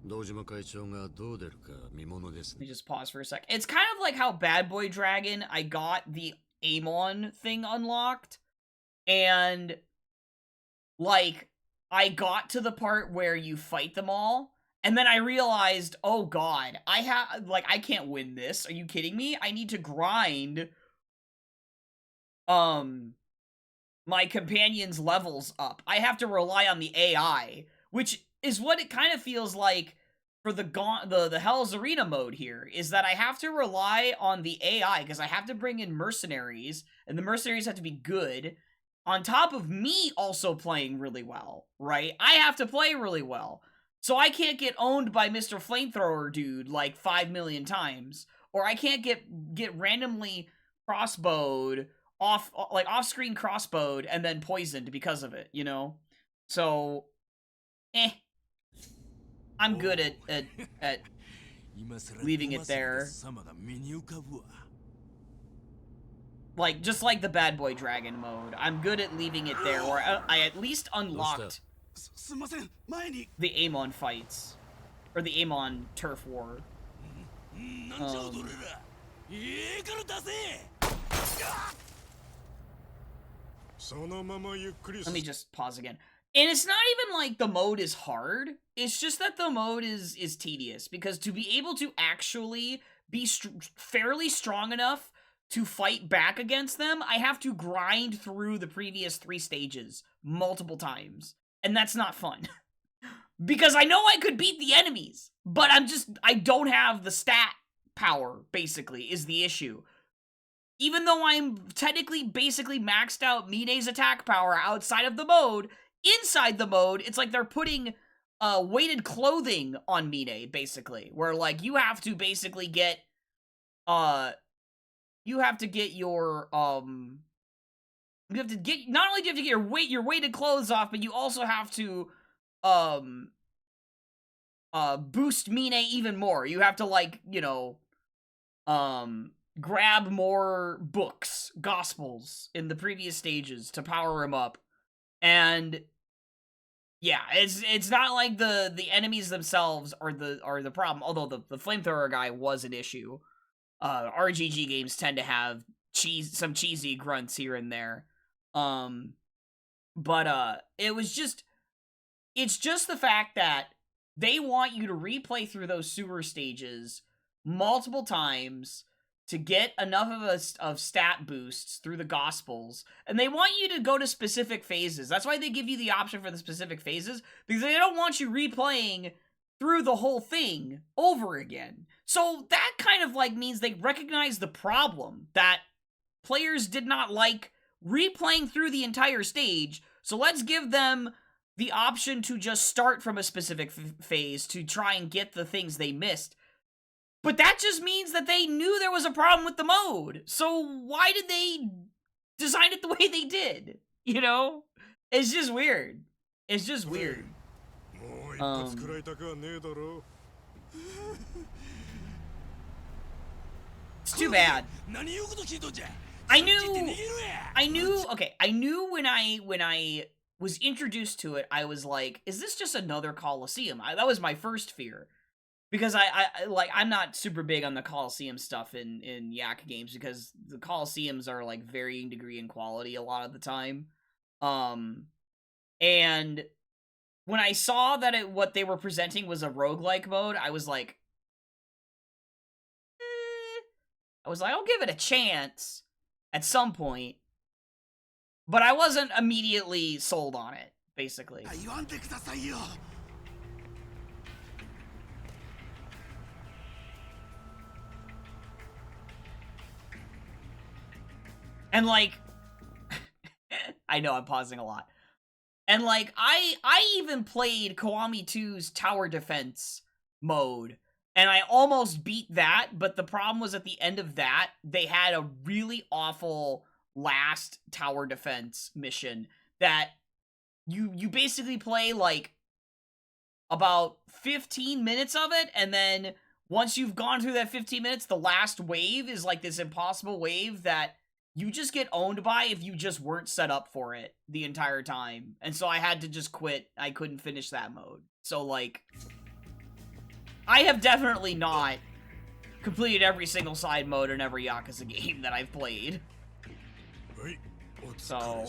道島会長がどう出るか見ものです。 Let me just pause for a sec. It's kind of like how Bad Boy Dragon, I got the Amon thing unlocked, and like I got to the part where you fight them all, and then I realized, oh god, I can't win this. Are you kidding me? I need to grind my companion's levels up. I have to rely on the AI, which is what it kind of feels like for the Hell's Arena mode here, is that I have to rely on the AI because I have to bring in mercenaries, and the mercenaries have to be good, on top of me also playing really well, right? I have to play really well. So I can't get owned by Mr. Flamethrower dude like 5 million times, or I can't get randomly crossbowed off-screen crossbowed and then poisoned because of it, you know? So, I'm good at leaving it there. Like, just like the Bad Boy Dragon mode, I'm good at leaving it there, where I at least unlocked the Amon fights. Or the Amon turf war. Let me just pause again. And it's not even like the mode is hard. It's just that the mode is tedious. Because to be able to actually be fairly strong enough to fight back against them, I have to grind through the previous 3 stages multiple times. And that's not fun. Because I know I could beat the enemies, but I don't have the stat power, basically, is the issue. Even though I'm technically basically maxed out Mine's attack power outside of the mode, inside the mode, it's like they're putting weighted clothing on Mine, basically. Where, like, you have to basically get, you have to get your, not only do you have to get your weighted clothes off, but you also have to, boost Mine even more. You have to, like, you know, grab more books, gospels, in the previous stages to power him up. And yeah, it's not like the enemies themselves are the problem, although the flamethrower guy was an issue. RGG games tend to have some cheesy grunts here and there. But it's just the fact that they want you to replay through those sewer stages multiple times to get enough of stat boosts through the Gospels, and they want you to go to specific phases. That's why they give you the option for the specific phases, because they don't want you replaying through the whole thing over again. So that kind of like means they recognize the problem that players did not like replaying through the entire stage, so let's give them the option to just start from a specific phase to try and get the things they missed. But that just means that they knew there was a problem with the mode. So why did they design it the way they did? You know? It's just weird. It's just weird. It's too bad. I knew when I was introduced to it, I was like, is this just another Coliseum? That was my first fear. Because I'm not super big on the Coliseum stuff in Yak games, because the Coliseums are like varying degree in quality a lot of the time. And when I saw that what they were presenting was a roguelike mode, I was like, I'll give it a chance at some point. But I wasn't immediately sold on it, basically. And like, I know I'm pausing a lot. And like, I even played Kiwami 2's tower defense mode, and I almost beat that, but the problem was at the end of that, they had a really awful last tower defense mission that you basically play like about 15 minutes of it, and then once you've gone through that 15 minutes, the last wave is like this impossible wave that you just get owned by if you just weren't set up for it the entire time. And so I had to just quit. I couldn't finish that mode. So, like, I have definitely not completed every single side mode in every Yakuza game that I've played. So,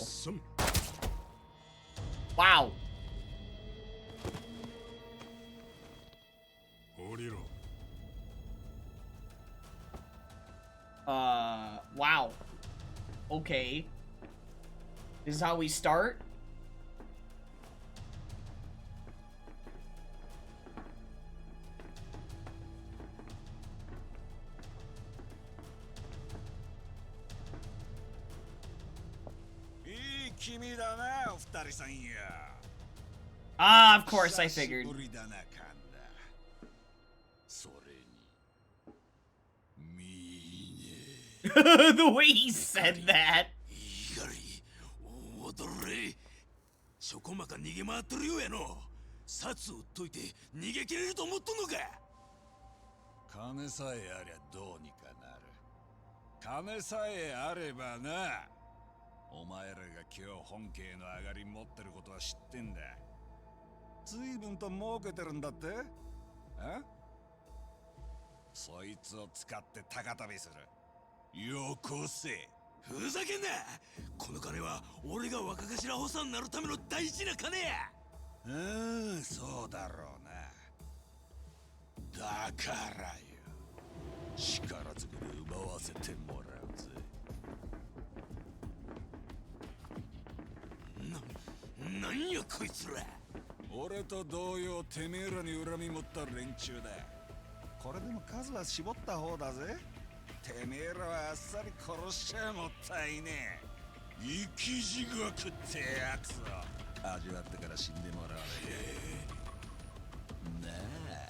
wow. Wow. Okay. This is how we start? Ah, of course, I figured. The way he said that. そこまか逃げ回ってるようやの。札を売っといて逃げ切れると思っとんのか。金さえありゃどうにかなる。金さえあればな。お前らが今日本家の上がり持ってることは知ってんだ。随分と儲けてるんだって。え？そいつを使って高飛びする。よこせ。ふざけんな。この金は俺が若頭補佐になるための大事な金や。そうだろうな。だからよ、力ずくで奪わせてもらうぜ。なんやこいつら。俺と同様てめえらに恨み持った連中だ。これでも数は絞った方だぜ。てめえらはあっさり殺しちゃもったいねえ。生き地獄ってやつを味わってから死んでもらわなきゃなあ。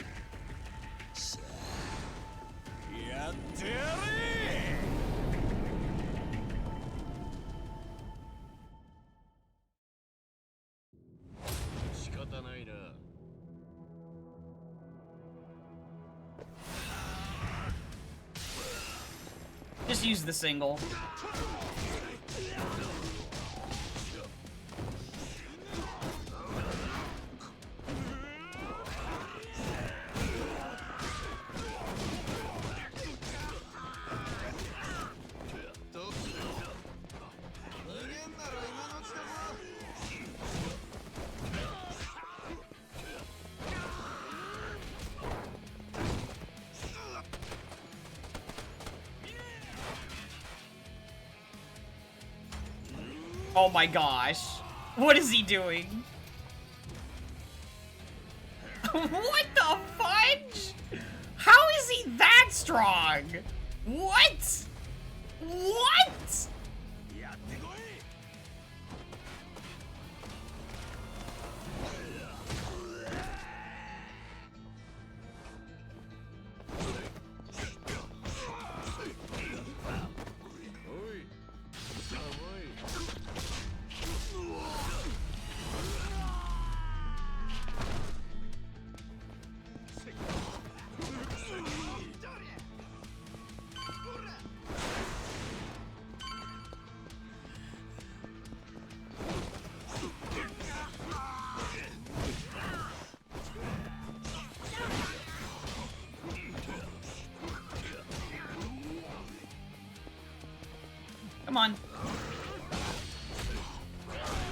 さあやってやれ。仕方ないな。Just use the single. Oh my gosh. What is he doing? What the fudge? How is he that strong? What? What? Come on.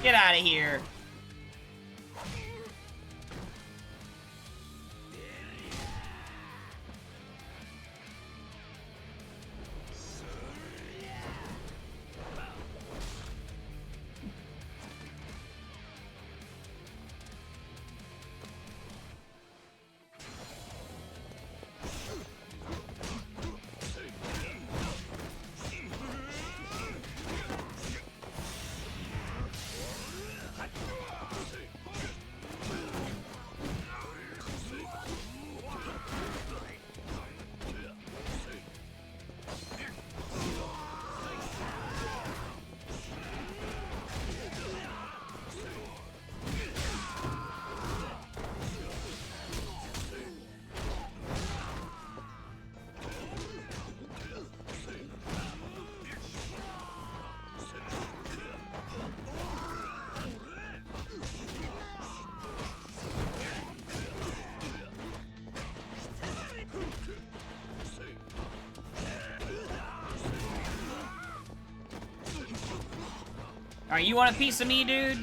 Get out of here. Alright, you want a piece of me, dude?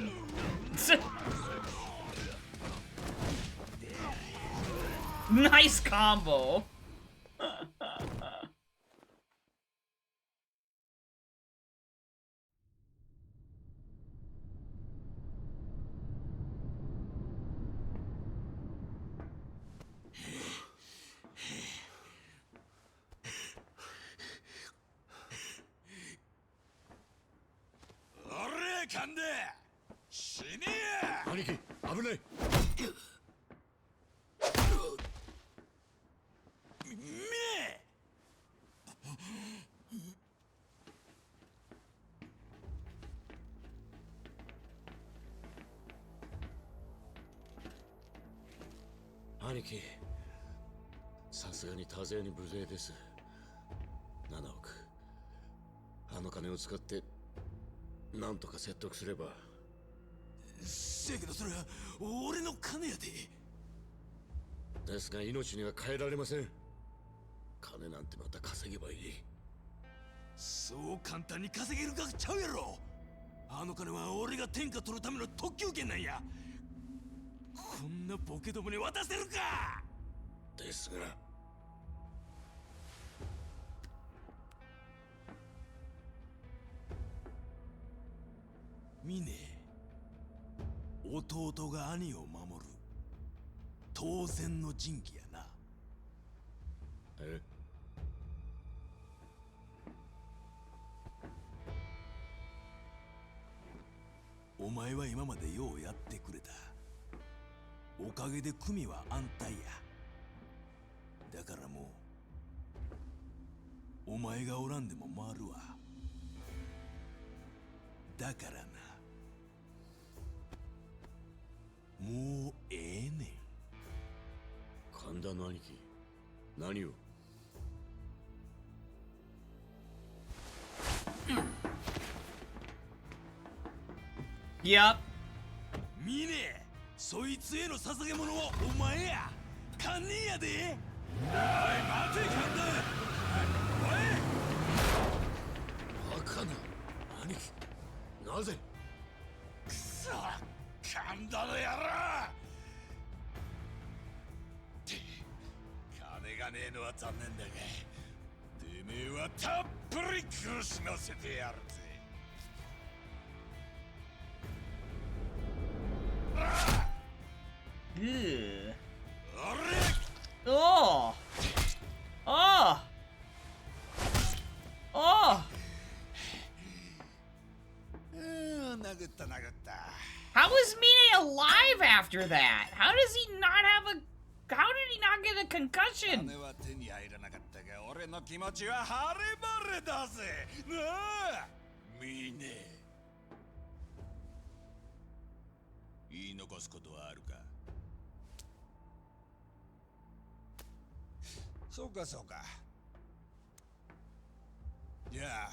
Nice combo.兄貴、さすがに多勢に無勢です。7億の金を使ってなんとか説得すれば。せやけどそれは俺の金やで。ですが命には変えられません。金なんてまた稼げばいい。そう簡単に稼げる額ちゃうやろ。あの金は俺が天下取るための特急券なんや。こんなボケどもに渡せるか。ですがミネ、弟が兄を守る当然の仁義やな。え、お前は今までようやってくれた。おかげで組は安泰や。だからもうお前がおらんでも回るわ。だからな、もうええねん。神田の兄貴、何を。Yep. ミネ、そいつへの捧げ物はお前や。堪忍やで。おい待て神田。バカな兄貴、なぜ。くそ、神田の野郎。金がねえのは残念だが、てめえはたっぷり苦しませてやるぜ。Ugh. あれ Oh. Oh. Oh. 殴った殴った。 How is Mine alive after that? How does he not have a... How did he not get a concussion? 金は手に入らなかったが、俺の気持ちは晴れ晴れだぜ。なあ、ミネ、言い残すことはあるか。そうかそうか。じゃあ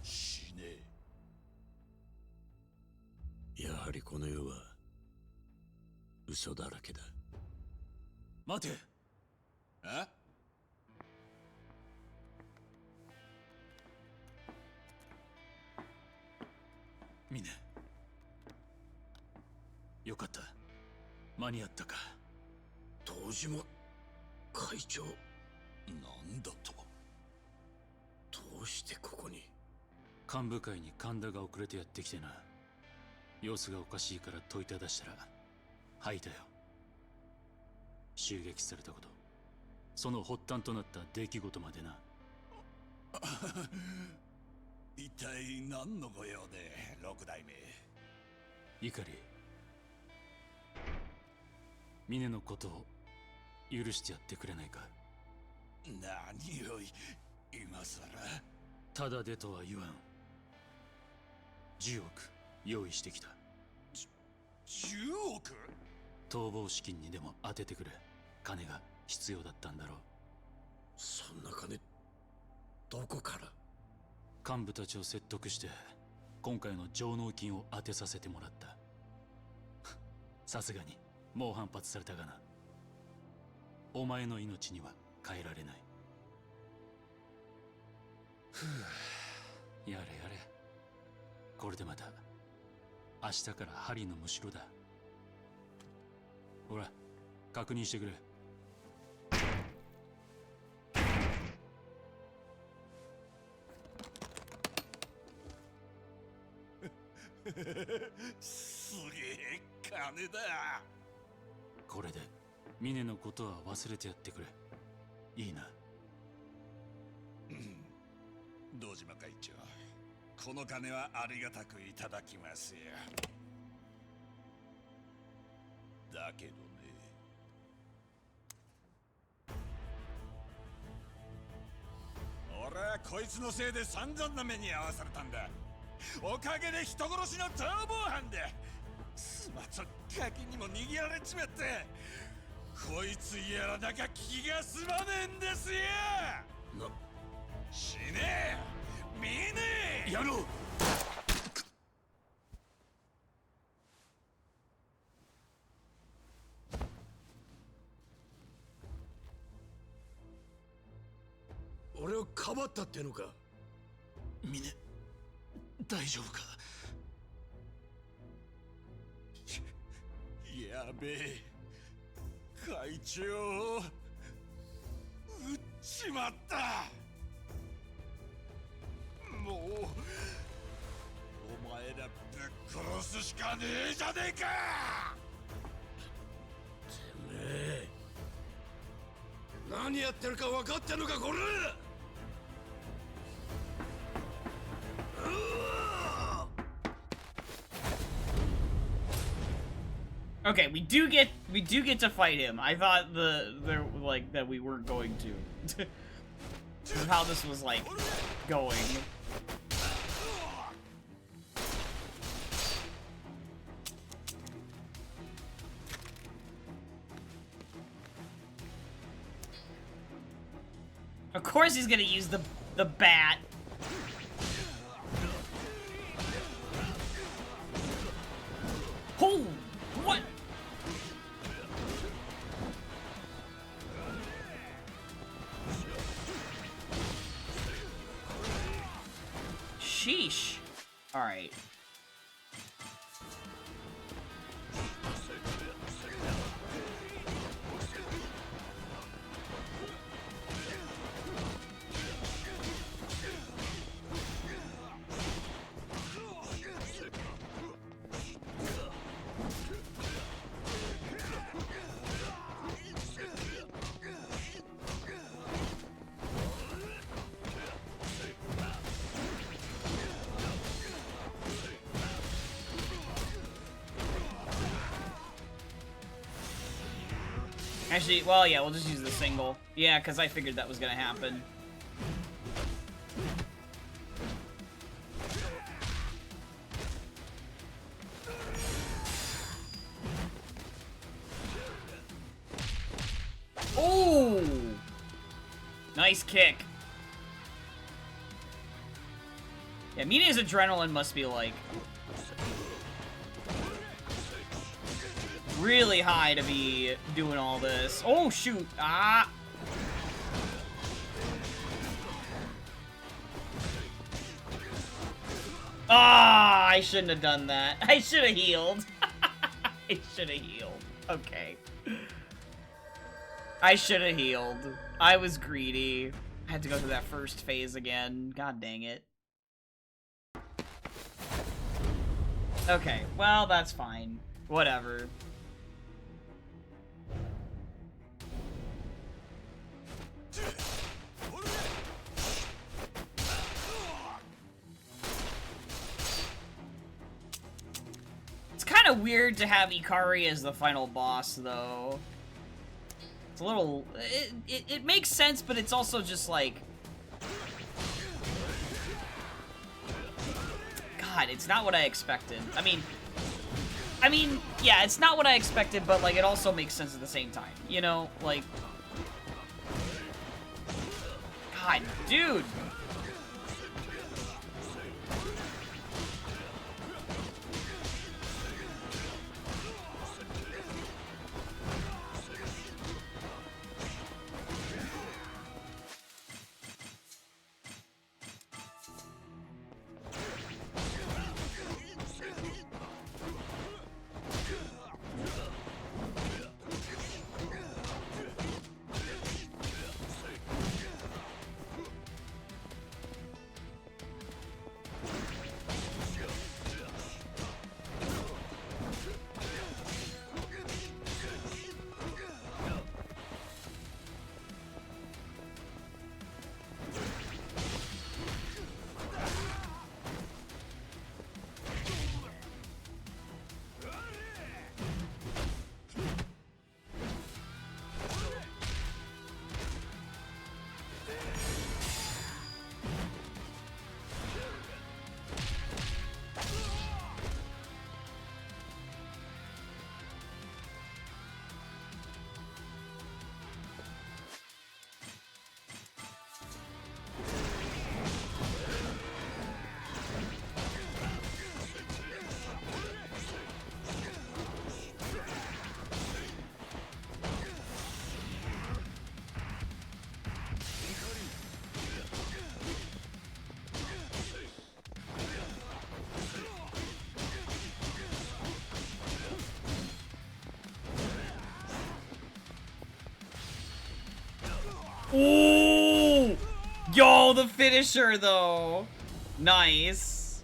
死ね。やはりこの世は嘘だらけだ。待て。あ、ミネ、よかった。間に合ったか。東島会長、なんだと。どうしてここに。幹部会に神田が遅れてやってきてな。様子がおかしいから問いただしたら吐いたよ。襲撃されたこと、その発端となった出来事までな。一体何の御用で、六代目。怒り、ミネのことを許してやってくれないか。何を今さら。ただでとは言わん。10億用意してきた。10億？逃亡資金にでも当ててくれ。金が必要だったんだろう。そんな金どこから。幹部たちを説得して今回の上納金を当てさせてもらった。さすがに猛反発されたがな。お前の命には変えられない。ふう、やれやれ。これでまた明日から針のむしろだ。ほら、確認してくれ。すげえ金だ。これでミネのことは忘れてやってくれ。いいな。堂島会長、この金はありがたくいただきますよ。だけどね、俺はこいつのせいで散々な目に遭わされたんだ。おかげで人殺しの逃亡犯で妻とガキにも逃げられちまって、こいつやらなきゃ気が済まねえんですよ。死ねえ見ねえやろう。俺をかばったってのか。ミネ、大丈夫か。やべえ会長撃っちまった。もうお前らぶっ殺すしかねえじゃねえか。てめえ何やってるか分かってんのかこれ。Okay, we do get to fight him. I thought that we weren't going to. Of how this was like going. Of course he's gonna use the bat. Oh, what? Sheesh. All right. Actually, well, yeah, we'll just use the single. Yeah, because I figured that was gonna happen. Oh! Nice kick. Yeah, Mina's adrenaline must be like really high to be doing all this. Oh, shoot. Ah. Ah, I shouldn't have done that. I should have healed. I should have healed. Okay. I should have healed. I was greedy. I had to go through that first phase again. God dang it. Okay, well, that's fine. Whatever. It's kind of weird to have Ikari as the final boss, though. It's a little... It makes sense, but it's also just like... God, it's not what I expected. I mean, yeah, it's not what I expected, but, like, it also makes sense at the same time. You know, like... God, dude! Ooh! Yo, the finisher, though. Nice.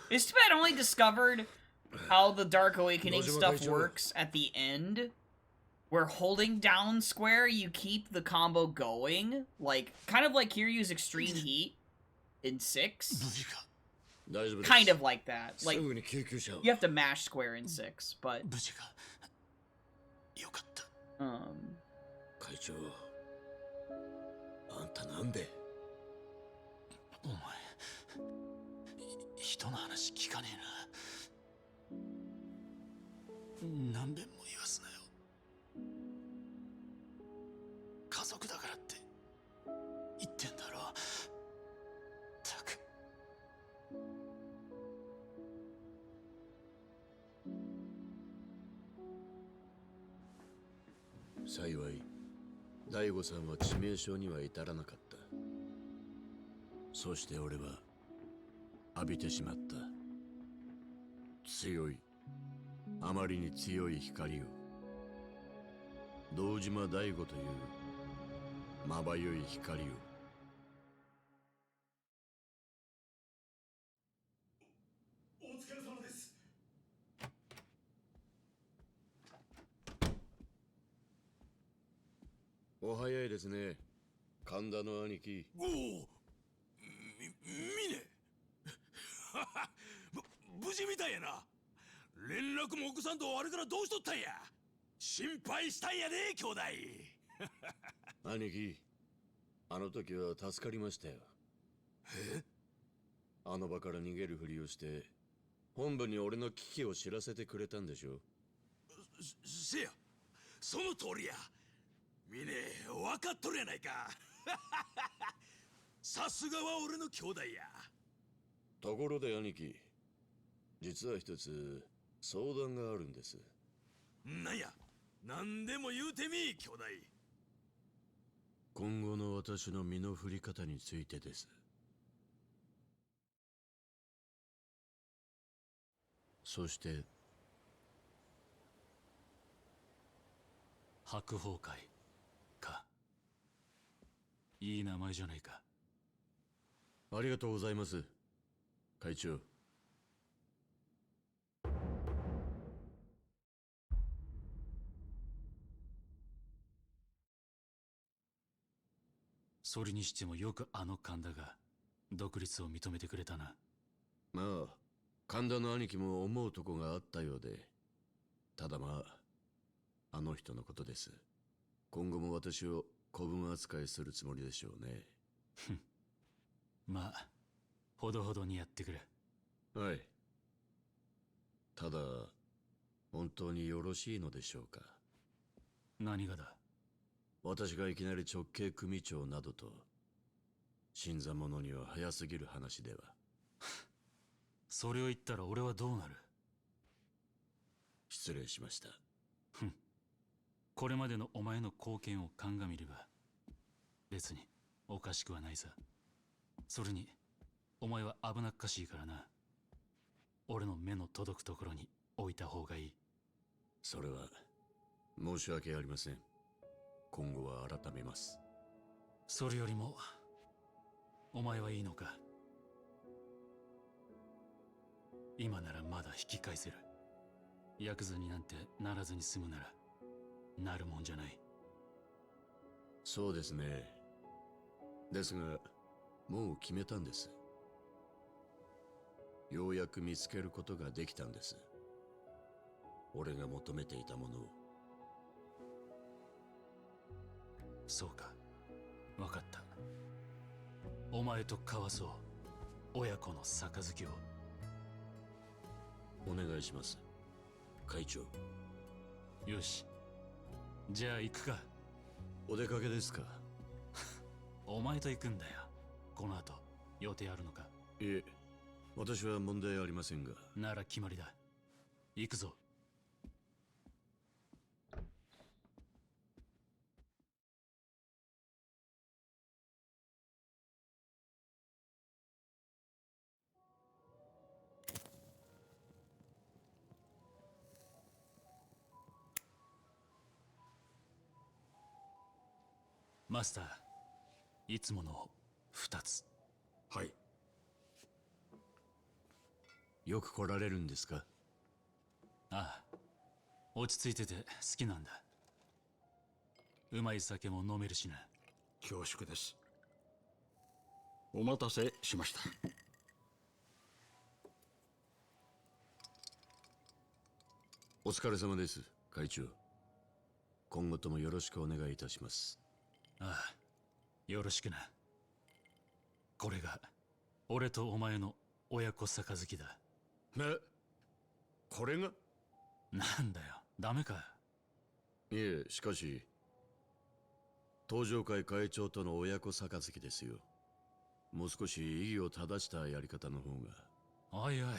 It's too bad I only discovered how the Dark Awakening stuff works at the end, where holding down square, you keep the combo going, like, kind of like Kiryu's Extreme Heat in 6. Kind of like that. Like, you have to mash square in 6, but... 会長、あんたなんで？お前、人の話聞かねえな。何遍も言わすなよ。家族だからって言ってんだろ。ったく。幸い、大悟さんは致命傷には至らなかった。そして俺は浴びてしまった。強い、あまりに強い光を。堂島大悟というまばゆい光を。お疲れ様です。お早いですね、神田の兄貴。おお、みね無事みたいやな。連絡も奥さんとあれからどうしとったんや。心配したんやで、兄弟。兄貴、あの時は助かりましたよ。え？あの場から逃げるふりをして本部に俺の危機を知らせてくれたんでしょ。せや、その通りや。みね、分かっとるやないか。さすがは俺の兄弟や。ところで兄貴、実は一つ相談があるんです。なんや、何でも言うてみ、兄弟。今後の私の身の振り方についてです。そして白鵬会か。いい名前じゃないか。ありがとうございます、会長。それにしてもよくあの神田が独立を認めてくれたな。まあ神田の兄貴も思うとこがあったようで、ただまああの人のことです。今後も私を子分扱いするつもりでしょうね。まあほどほどにやってくれ。はい。ただ本当によろしいのでしょうか。何がだ。私がいきなり直系組長などと、新参者には早すぎる話では。それを言ったら俺はどうなる。失礼しました。これまでのお前の貢献を鑑みれば別におかしくはないさ。それにお前は危なっかしいからな。俺の目の届くところに置いた方がいい。それは申し訳ありません。今後は改めます。それよりもお前はいいのか。今ならまだ引き返せる。ヤクザになんてならずに済むならなるもんじゃない。そうですね。ですがもう決めたんです。ようやく見つけることができたんです。俺が求めていたものを。そうか、分かった。お前と交わそう、親子の杯を。お願いします、会長。よし、じゃあ行くか。お出かけですか？お前と行くんだよ。この後予定あるのか？いえ、私は問題ありませんが。なら決まりだ。行くぞ。マスター、いつもの2つ。はい。よく来られるんですか？ああ、落ち着いてて好きなんだ。うまい酒も飲めるしな。恐縮です。お待たせしました。お疲れ様です、会長。今後ともよろしくお願いいたします。ああ、よろしくな。これが俺とお前の親子杯だ。これが？なんだよ、ダメか。いえ、しかし登場会会長との親子杯ですよ。もう少し意義を正したやり方の方が。おいおい、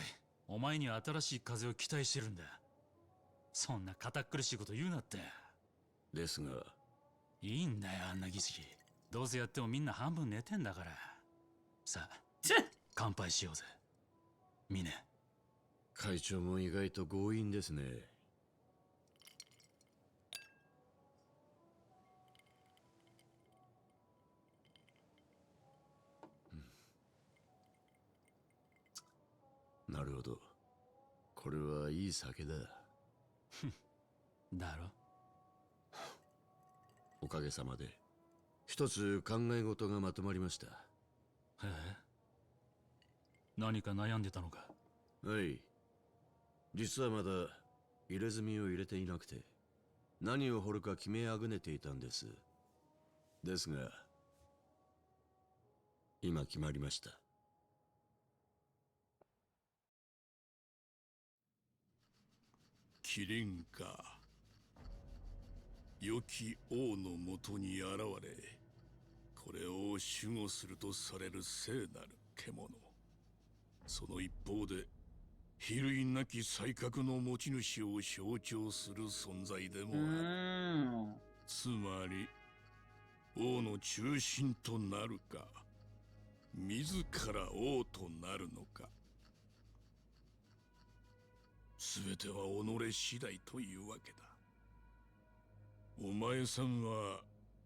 お前に新しい風を期待してるんだ。そんな堅苦しいこと言うなって。ですが。いいんだよ、あんな儀式。どうせやってもみんな半分寝てんだから。さあ乾杯しようぜ、ミネ。会長も意外と強引ですね。なるほど。これはいい酒だ。だろ。おかげさまで一つ考え事がまとまりました。へえ、何か悩んでたのか。はい。実はまだ入れ墨を入れていなくて、何を掘るか決めあぐねていたんです。ですが今決まりました。キリンか。良き王のもとに現れ、これを守護するとされる聖なる獣。その一方で比類なき才覚の持ち主を象徴する存在でもある。つまり王の中心となるか、自ら王となるのか、全ては己次第というわけだ。お前さんは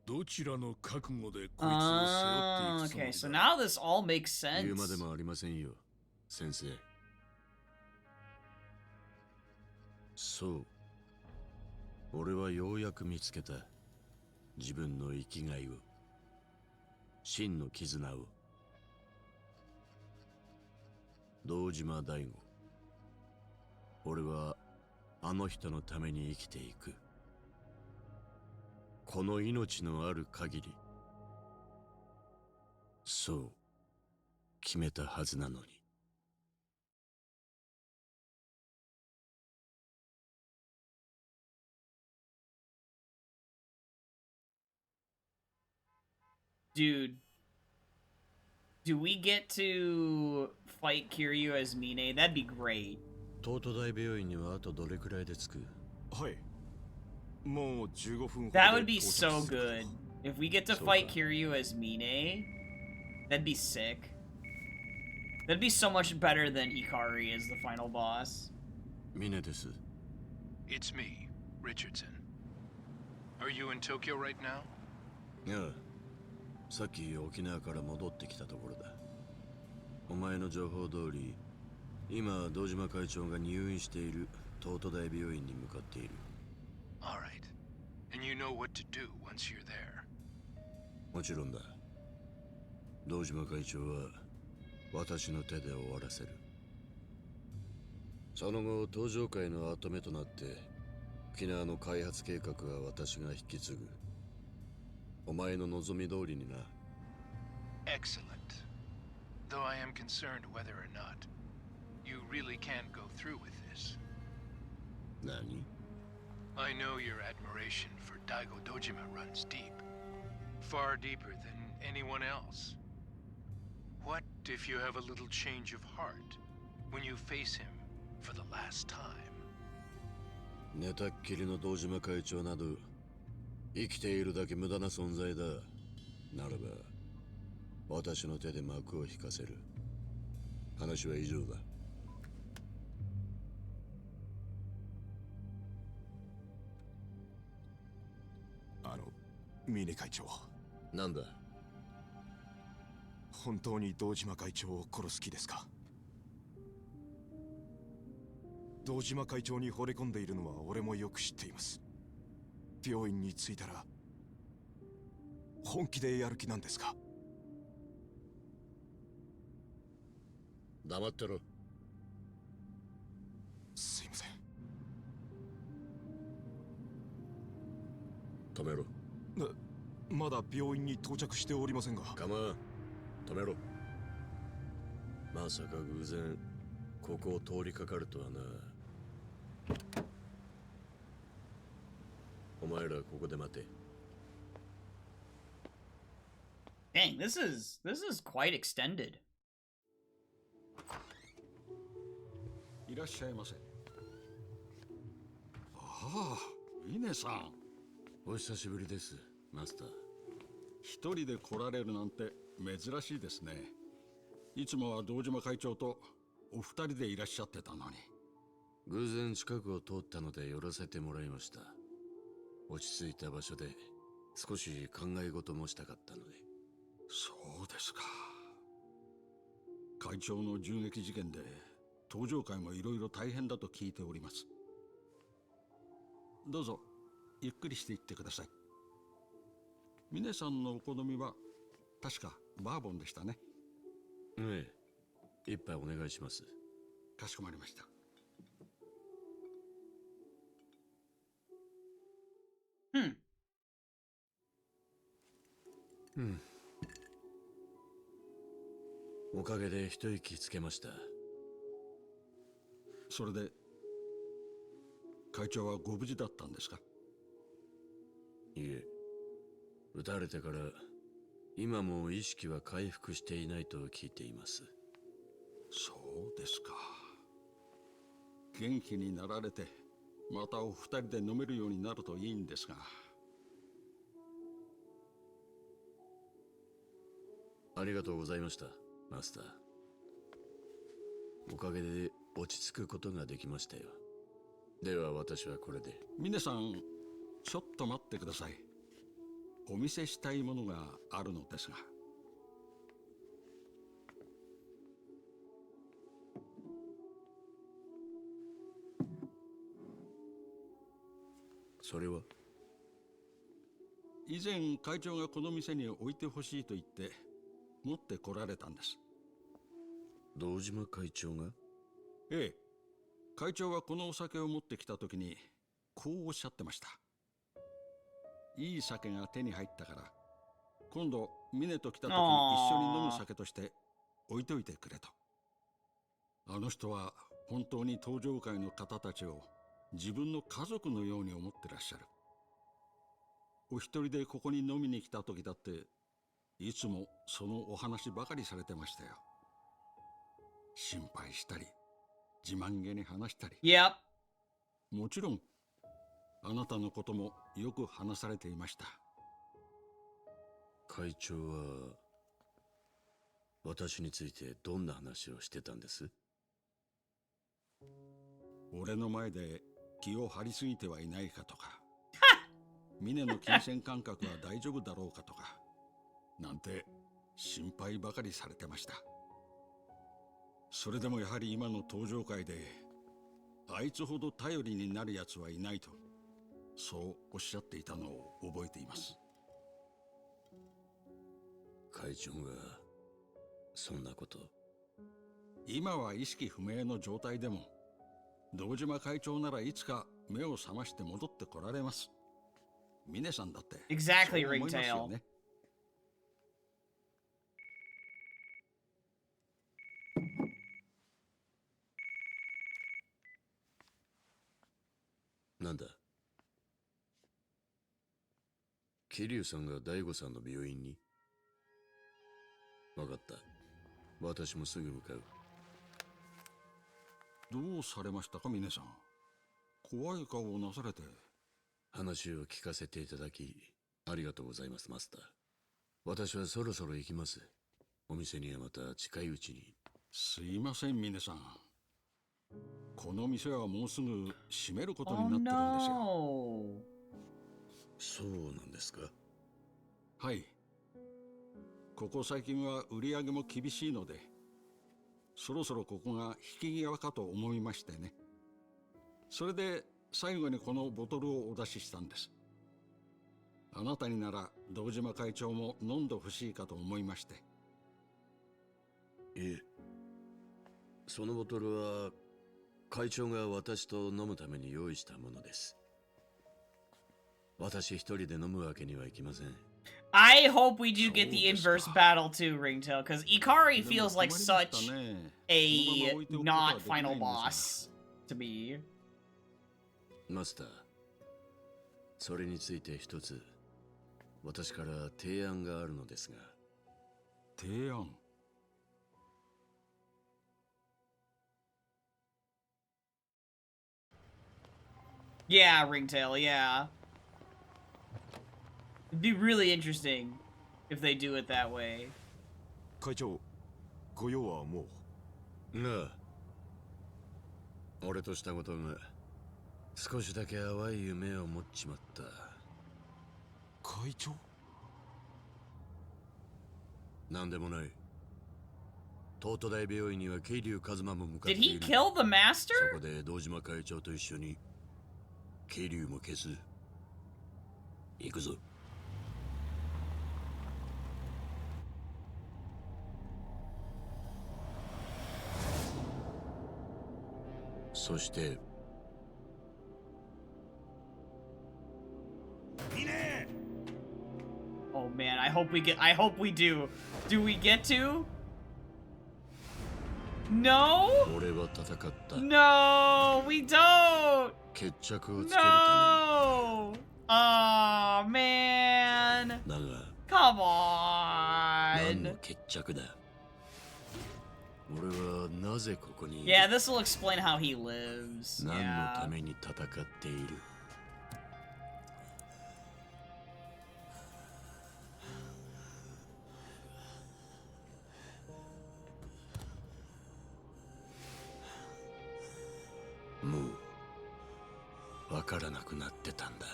どちらの覚悟でこいつを背負っていくつもりだ。Okay, so now this all makes sense. 言うまでもありませんよ、先生。そう、俺はようやく見つけた自分の生きがいを、真の絆を。堂島大吾、俺はあの人のために生きていく。この命のある限り、そう決めたはずなのに。Dude, do we get to fight Kiryu as Mine? That'd be great. 東都大病院にはあとどれくらいで着く？はい。もう15分ほどで That would be 到 so 着する。 good. If we get to fight Kiryu as Mine, that'd be sick. That'd be so much better than Hikari as the final boss. ミネです。 It's me, Richardson. Are you in Tokyo right now? いや、さっき沖縄から戻ってきたところだ。お前の情報通り、今堂島会長が入院している東都大病院に向かっている。 All right. And you know what to do once you're there. もちろんだ。堂島会長は私の手で終わらせる。その後登場会の跡目となって沖縄の開発計画は私が引き継ぐ。お前の望み通りにな。 Excellent. Though I am concerned whether or not you really can go through with this. 何？ I know your admiration for Daigo Dojima runs deep. Far deeper than anyone else. What if you have a little change of heart when you face him for the last time? 寝たっきりの堂島会長など生きているだけ無駄な存在だ。ならば私の手で幕を引かせる。話は以上だ。峰会長、なんだ。本当に堂島会長を殺す気ですか？堂島会長に惚れ込んでいるのは俺もよく知っています。病院に着いたら本気でやる気なんですか？黙ってろ。すいません。止めろ。まだ病院に到着しておりませんが。構わん。止めろ。まさか偶然ここを通りかかるとはな。お前らここで待て。 Dang, this is quite extended. いらっしゃいませ。ああ、イネさん。お久しぶりです、マスター。一人で来られるなんて珍しいですね。いつもは堂島会長とお二人でいらっしゃってたのに。偶然近くを通ったので寄らせてもらいました。落ち着いた場所で少し考え事もしたかったので。そうですか。会長の銃撃事件で登場会もいろいろ大変だと聞いております。どうぞゆっくりしていってください。峰さんのお好みは確かバーボンでしたね。ええ、一杯お願いします。かしこまりました。おかげで一息つけました。それで会長はご無事だったんですか？いえ、撃たれてから今も意識は回復していないと聞いています。そうですか。元気になられてまたお二人で飲めるようになるといいんですが。ありがとうございました、マスター。おかげで落ち着くことができましたよ。では私はこれで。峰さん、ちょっと待ってください。お見せしたいものがあるのですが。それは？以前会長がこの店に置いてほしいと言って持ってこられたんです。堂島会長が？ええ、会長はこのお酒を持ってきた時にこうおっしゃってました。いい酒が手に入ったから今度峰と来た時に一緒に飲む酒として置いといてくれと。あの人は本当に登場会の方たちを自分の家族のように思ってらっしゃる。お一人でここに飲みに来た時だっていつもそのお話ばかりされてましたよ。心配したり自慢げに話したり。Yep. もちろんあなたのこともよく話されていました。会長は私についてどんな話をしてたんです？俺の前で気を張りすぎてはいないかとか峰の金銭感覚は大丈夫だろうかとかなんて心配ばかりされてました。それでもやはり今の登場会であいつほど頼りになるやつはいないとそうおっしゃっていたのを覚えています。会長がそんなこと？今は意識不明の状態でも堂島会長ならいつか目を覚まして戻ってこられます。峰さんだって Exactly, そう思いますよ Ringtail. ね。なんだ？桐生さんが大悟さんの病院に？わかった。私もすぐ向かう。どうされましたか峰さん。怖い顔をなされて。話を聞かせていただきありがとうございます、マスター。私はそろそろ行きます。お店にはまた近いうちに。すいません峰さん。この店はもうすぐ閉めることになってるんですよ。Oh, no. そうなんですか？はい。ここ最近は売り上げも厳しいので、そろそろここが引き際かと思いましてね。それで最後にこのボトルをお出ししたんです。あなたになら堂島会長も飲んでほしいかと思いまして。いえ、そのボトルは会長が私と飲むために用意したものです。私一人で飲むわけにはいきません。I hope we do get the inverse battle too, Ringtail, because Ikari feels like such a not final boss to me. マスター、それについて一つ私から提案があるのですが。提案？Yeah, Ringtail, yeah. It'd be really interesting if they do it that way. 会長、ご用はもう。なあ、俺としたことが少しだけ淡い夢を持っちまった。会長？なんでもない。東都大病院には桐生一馬も向かってい Did る。 he kill the master? そこで堂島会長と一緒に桐生も消す。行くぞ。そして。Oh man, I hope we do. Do we get to? No? 俺は戦った。No, we don't. 決着をつけるた No. Oh man. めに。だが Come 何の on. 決着だ。俺はなぜここにいる。 Yeah, this will explain how he lives. 何の Yeah. ために戦っている。もうわからなくなってたんだ。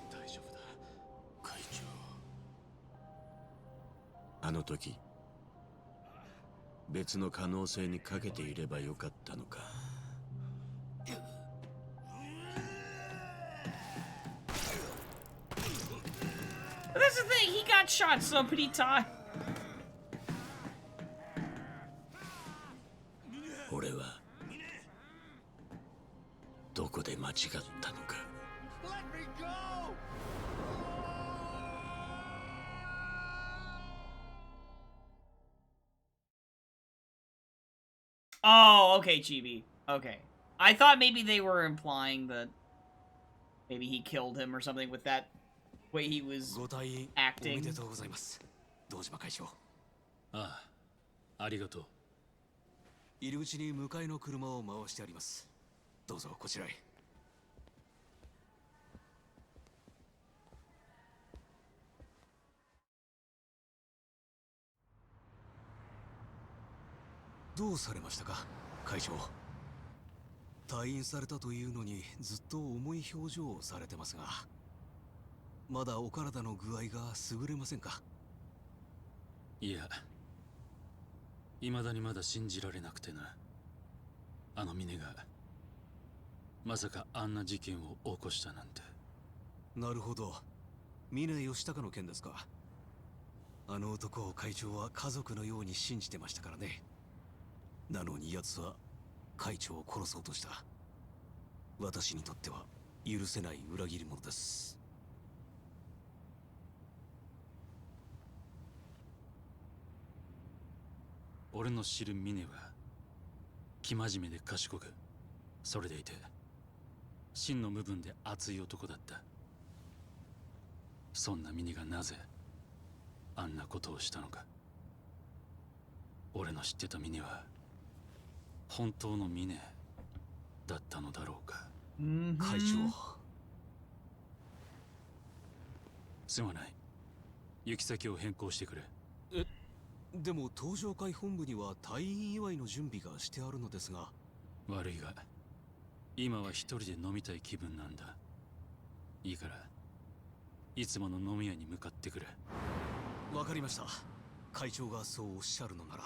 大丈夫だ。会長、あの時別の可能性にかけていればよかったのか。That's the thing, he got shot so many times. 俺はどこで間違ったのか。Oh, okay, Chibi. Okay. I thought maybe they were implying that maybe he killed him or something with that way he was ご退院 acting. おめでとうございます、堂島会長。ああ、ありがとう。入り口に迎えの車を回してあります。どうぞこちらへ。どうされましたか、会長。退院されたというのにずっと重い表情をされてますが、まだお体の具合が優れませんか。いや、未だにまだ信じられなくてな。あの峰がまさかあんな事件を起こしたなんて。なるほど、峰義孝の件ですか。あの男を会長は家族のように信じてましたからね。なのに奴は会長を殺そうとした。私にとっては許せない裏切り者です。俺の知る峰は生真面目で賢く、それでいて真の部分で熱い男だった。そんな峰がなぜあんなことをしたのか。俺の知ってた峰は本当の峰だったのだろうか。会長、すまない。行き先を変更してくれ。でも登場会本部には退院祝いの準備がしてあるのですが。悪いが今は一人で飲みたい気分なんだ。いいからいつもの飲み屋に向かってくれ。わかりました。会長がそうおっしゃるのなら。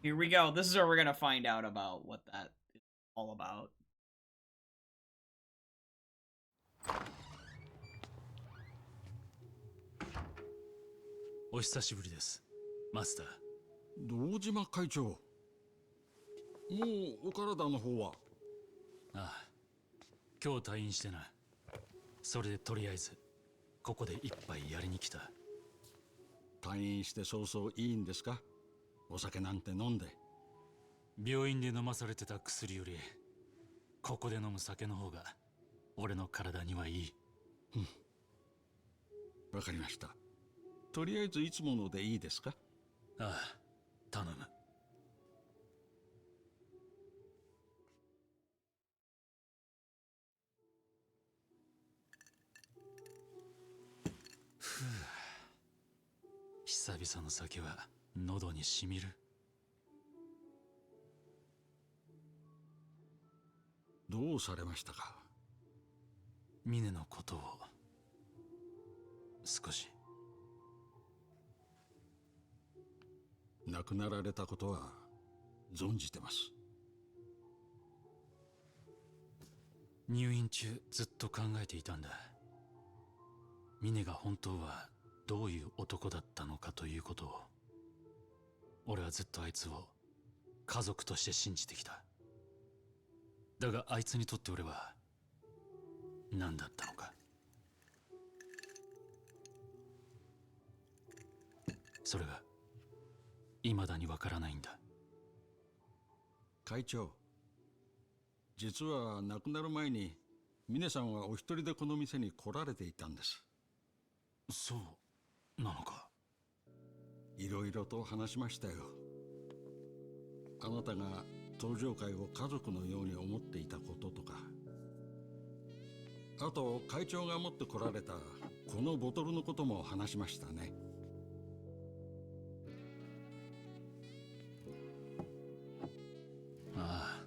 Here we go. This is where we're gonna find out about what that is all about. お久しぶりです、マスター。堂島会長、もうお体の方は？ああ、今日退院してな。それでとりあえずここで一杯やりに来た。退院して早々いいんですか？お酒なんて飲んで。病院で飲まされてた薬よりここで飲む酒の方が俺の体にはいい。わかりました。とりあえずいつものでいいですか？ああ、頼む。ふう、久々の酒は喉にしみる。どうされましたか？ミネのことを少し。亡くなられたことは存じてます。入院中ずっと考えていたんだ。ミネが本当はどういう男だったのかということを。俺はずっとあいつを家族として信じてきた。だがあいつにとって俺は何だったのか。それが未だにわからないんだ。会長、実は亡くなる前に峰さんはお一人でこの店に来られていたんです。そうなのか。いろいろと話しましたよ。あなたが登場会を家族のように思っていたこととか、あと会長が持ってこられたこのボトルのことも話しましたね。ああ、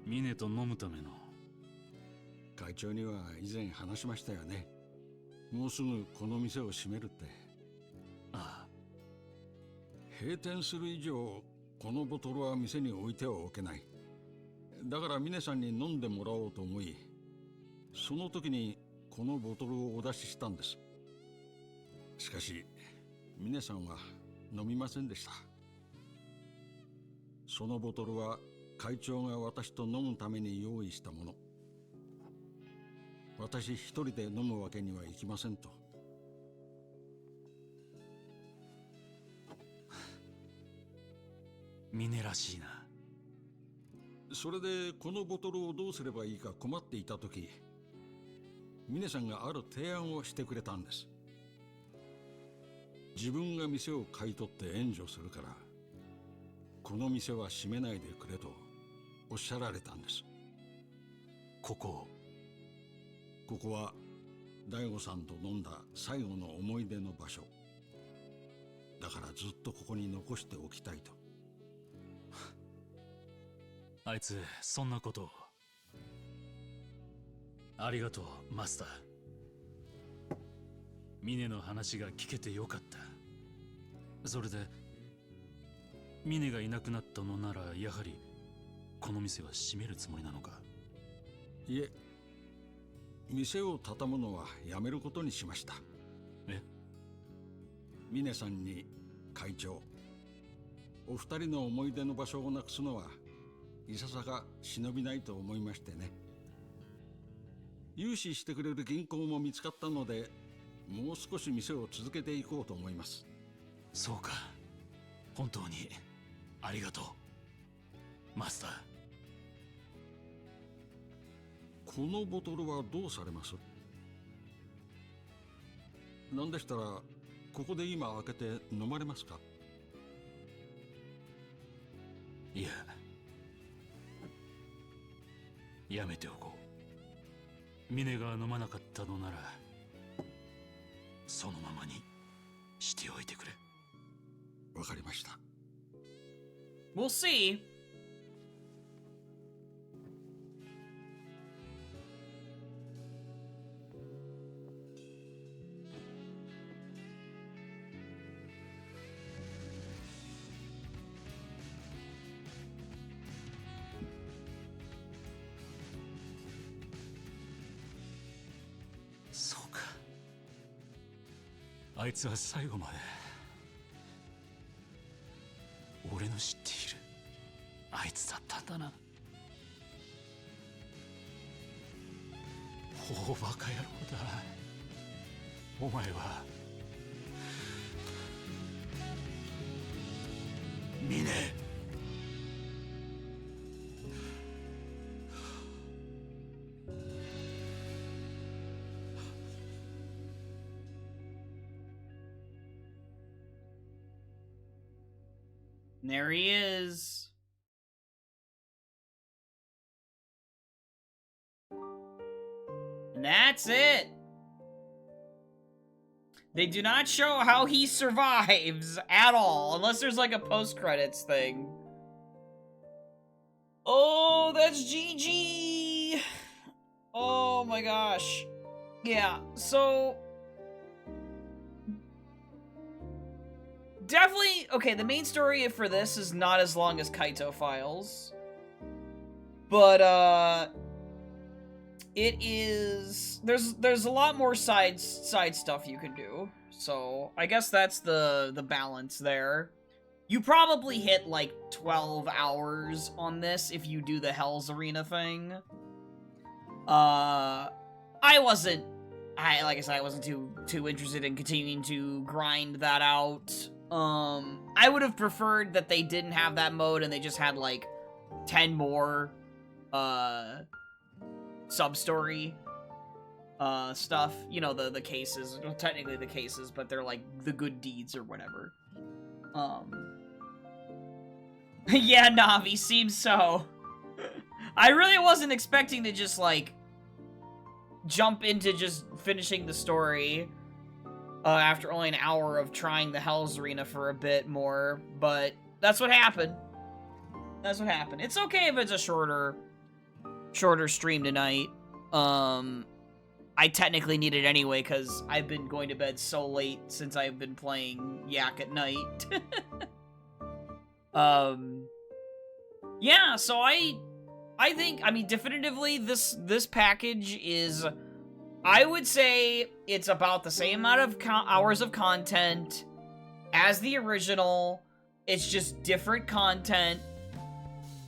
ミネと飲むための。会長には以前話しましたよね。もうすぐこの店を閉めるって。ああ、閉店する以上このボトルは店に置いてはおけない。だから峰さんに飲んでもらおうと思い、その時にこのボトルをお出ししたんです。しかし峰さんは飲みませんでした。そのボトルは会長が私と飲むために用意したもの。私一人で飲むわけにはいきませんと。ミネらしいな。それでこのボトルをどうすればいいか困っていた時、峰さんがある提案をしてくれたんです。自分が店を買い取って援助するから、この店は閉めないでくれとおっしゃられたんです。ここは大悟さんと飲んだ最後の思い出の場所だから、ずっとここに残しておきたいと。あいつそんなことを。ありがとうマスター。ミネの話が聞けてよかった。それでミネがいなくなったのなら、やはりこの店は閉めるつもりなのか。いえ、店を畳むのはやめることにしました。え？峰さんに会長、お二人の思い出の場所をなくすのはいささか忍びないと思いましてね。融資してくれる銀行も見つかったので、もう少し店を続けていこうと思います。そうか、本当にありがとうマスター。このボトルはどうされます？なんでしたらここで今開けて飲まれますか？いや、やめておこう。ミネが飲まなかったのならそのままにしておいてくれ。わかりました。We'll see. あいつは最後まで俺の知っているあいつだったんだな。大バカ野郎だ。お前は峰。There he is. And that's it. They do not show how he survives at all, unless there's like a post-credits thing. Oh, that's GG. Oh my gosh. Yeah, so definitely, okay, the main story for this is not as long as Kaito Files. But, it is, there's a lot more side stuff you can do. So, I guess that's the balance there. You probably hit, like, 12 hours on this if you do the Hell's Arena thing. Like I said, I wasn't too interested in continuing to grind that out. I would have preferred that they didn't have that mode and they just had, like, 10 more, sub-story, stuff. You know, the cases. Well, technically the cases, but they're, like, the good deeds or whatever. Yeah, Navi, seems so. I really wasn't expecting to just, like, jump into just finishing the story after only an hour of trying the Hell's Arena for a bit more, but that's what happened. That's what happened. It's okay if it's a shorter stream tonight. I technically need it anyway, because I've been going to bed so late since I've been playing Yak at night. Yeah, so I think, I mean, definitively, this package is, I would say it's about the same amount of hours of content as the original. It's just different content,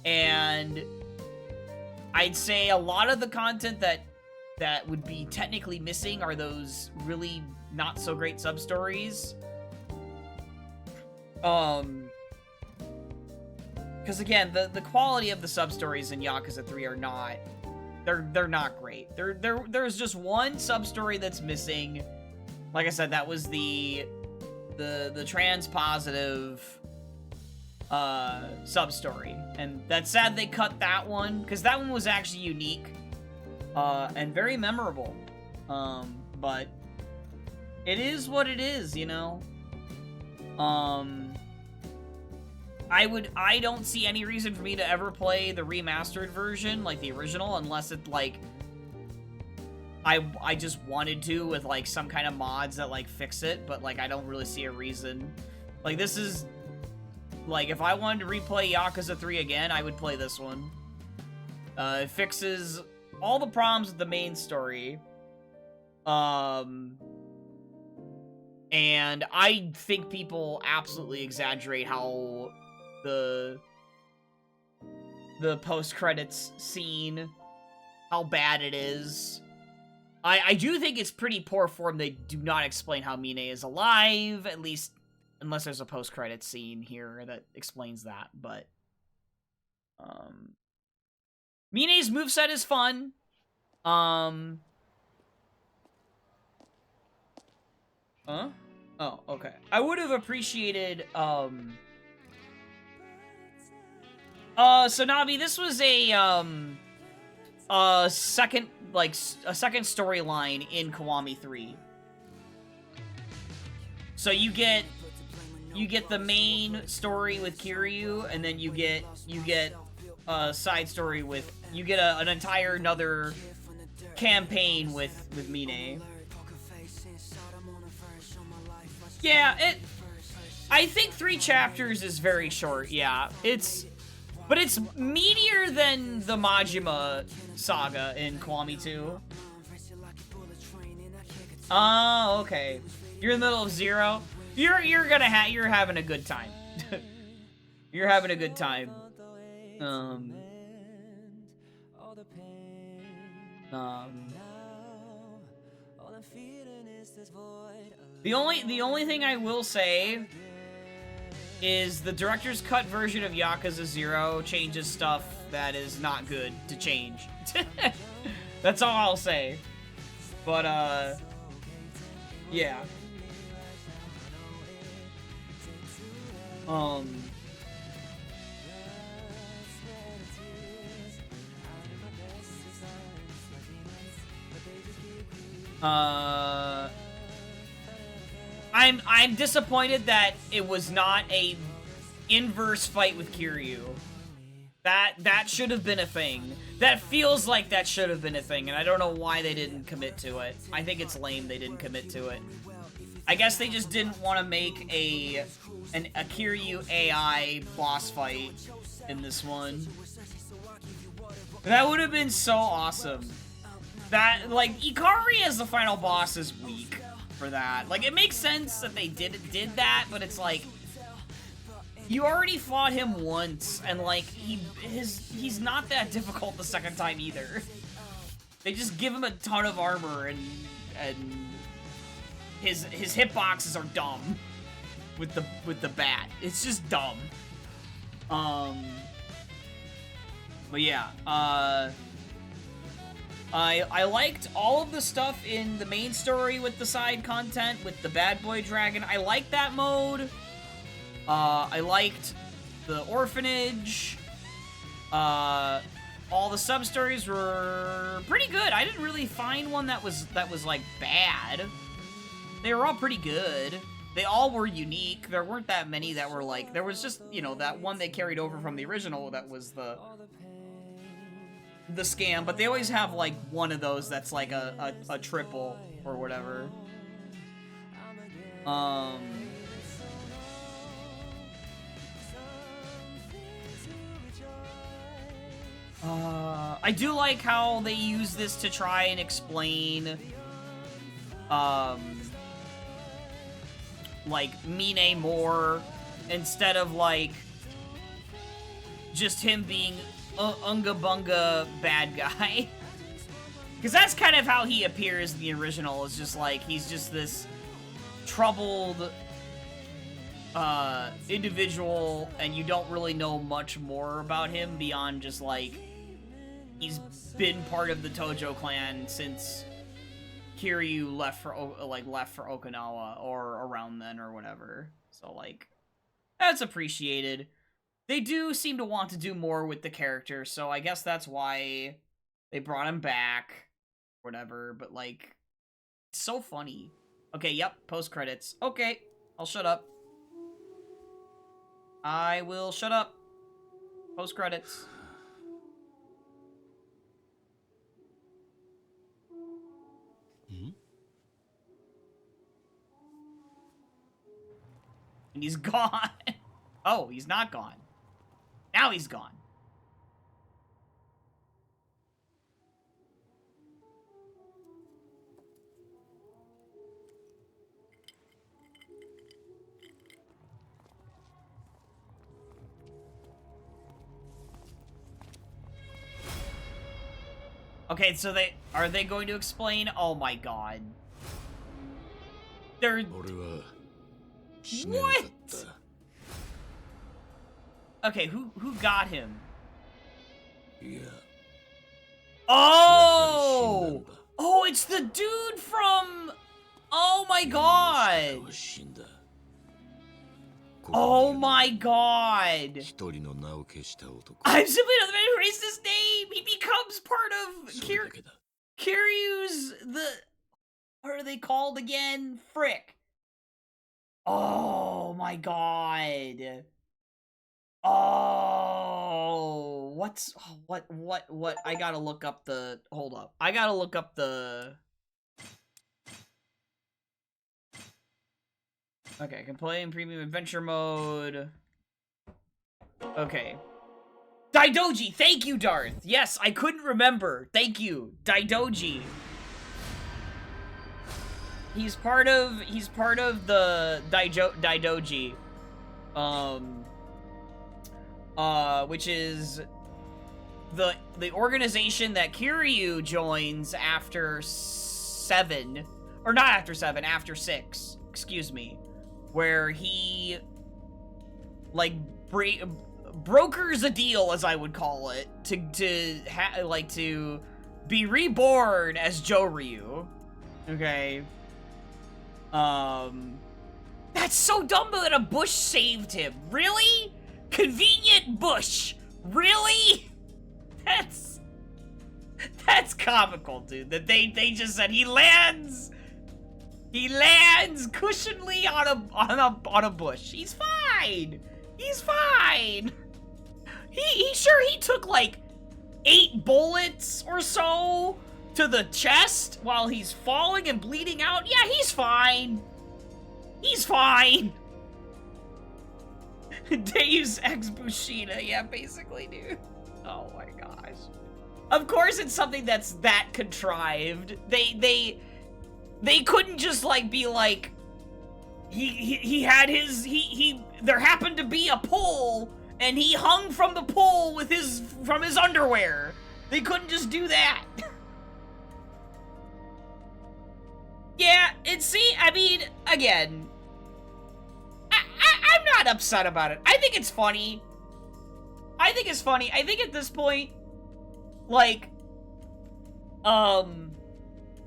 and I'd say a lot of the content that would be technically missing are those really not so great sub-stories. Because again, the quality of the sub-stories in Yakuza 3 are not, they're not great. There's just one sub-story that's missing. Like I said, that was the trans-positive sub-story. And that's sad they cut that one, because that one was actually unique and very memorable. But it is what it is, you know? I don't see any reason for me to ever play the remastered version, like the original, unless it, like, I just wanted to with, like, some kind of mods that, like, fix it, but, like, I don't really see a reason. Like, this is, like, if I wanted to replay Yakuza 3 again, I would play this one. It fixes all the problems with the main story. And I think people absolutely exaggerate how the post-credits scene, how bad it is. I do think it's pretty poor form they do not explain how Mine is alive, at least unless there's a post-credits scene here that explains that, but Mine's moveset is fun. Huh? Oh, okay. I would have appreciated, so Navi, this was a second storyline in Kiwami 3. So you get the main story with Kiryu, and then you get a side story with, you get an entire another campaign with Mine. Yeah, I think 3 chapters is very short, yeah. But it's meatier than the Majima saga in Kiwami 2. Oh, okay. You're in the middle of Zero. You're having a good time. You're having a good time. The only thing I will say is the director's cut version of Yakuza 0 changes stuff that is not good to change. That's all I'll say. But, yeah. I'm disappointed that it was not a inverse fight with Kiryu. That should have been a thing. That feels like that should have been a thing, and I don't know why they didn't commit to it. I think it's lame they didn't commit to it. I guess they just didn't want to make a Kiryu AI boss fight in this one. That would have been so awesome. That, like, Ikari as the final boss is weak for that. Like, it makes sense that they did that, but it's like, you already fought him once, and like, he's not that difficult the second time either. They just give him a ton of armor, and his hitboxes are dumb with the bat. It's just dumb. But yeah, I liked all of the stuff in the main story with the side content, with the bad boy dragon. I liked that mode. I liked the orphanage. All the sub-stories were pretty good. I didn't really find one that was like bad. They were all pretty good. They all were unique. There weren't that many that were like, there was just, you know, that one they carried over from the original that was the scam, but they always have like one of those that's like a triple or whatever. I do like how they use this to try and explain, like, Mine more, instead of, like, just him being Unga Bunga bad guy. Because that's kind of how he appears in the original, is just, like, he's just this troubled individual, and you don't really know much more about him beyond just, like, he's been part of the Tojo clan since Kiryu left for Okinawa, or around then, or whatever. So, like, that's appreciated. They do seem to want to do more with the character, so I guess that's why they brought him back, whatever, but, like, it's so funny. Okay, yep, post-credits. Okay, I'll shut up. I will shut up. Post-credits. And he's gone. Oh, he's not gone. Now he's gone. Okay, so are they going to explain? Oh my god. They're... What? Okay, who got him? Yeah. Oh! Oh, it's the dude from... Oh my god! Oh my god! I'm simply not the man who raised his name! He becomes part of Kiryu's... What are they called again? Frick. Oh my god. Oh, what? I gotta look up the, hold up. I gotta look up the, okay, I can play in premium adventure mode. Okay. Daidoji, thank you, Darth. Yes, I couldn't remember. Thank you, Daidoji. he's part of the Daidoji, which is the organization that Kiryu joins after 7, or not after 7, after 6, excuse me, where he like brokers a deal, as I would call it, to be reborn as Joryu. Okay. That's so dumb that a bush saved him. Really? Convenient bush. Really? That's comical, dude. That they just said he lands cushionly on a bush. He's fine. He's fine. He took like 8 bullets or so to the chest while he's falling and bleeding out. Yeah, he's fine. He's fine. Deus ex Bushido. Yeah, basically, dude. Oh my gosh. Of course it's something that's that contrived. They couldn't just like be like there happened to be a pole and he hung from the pole with from his underwear. They couldn't just do that. Yeah, and see, I mean, again, I'm not upset about it. I think it's funny. I think at this point, like, the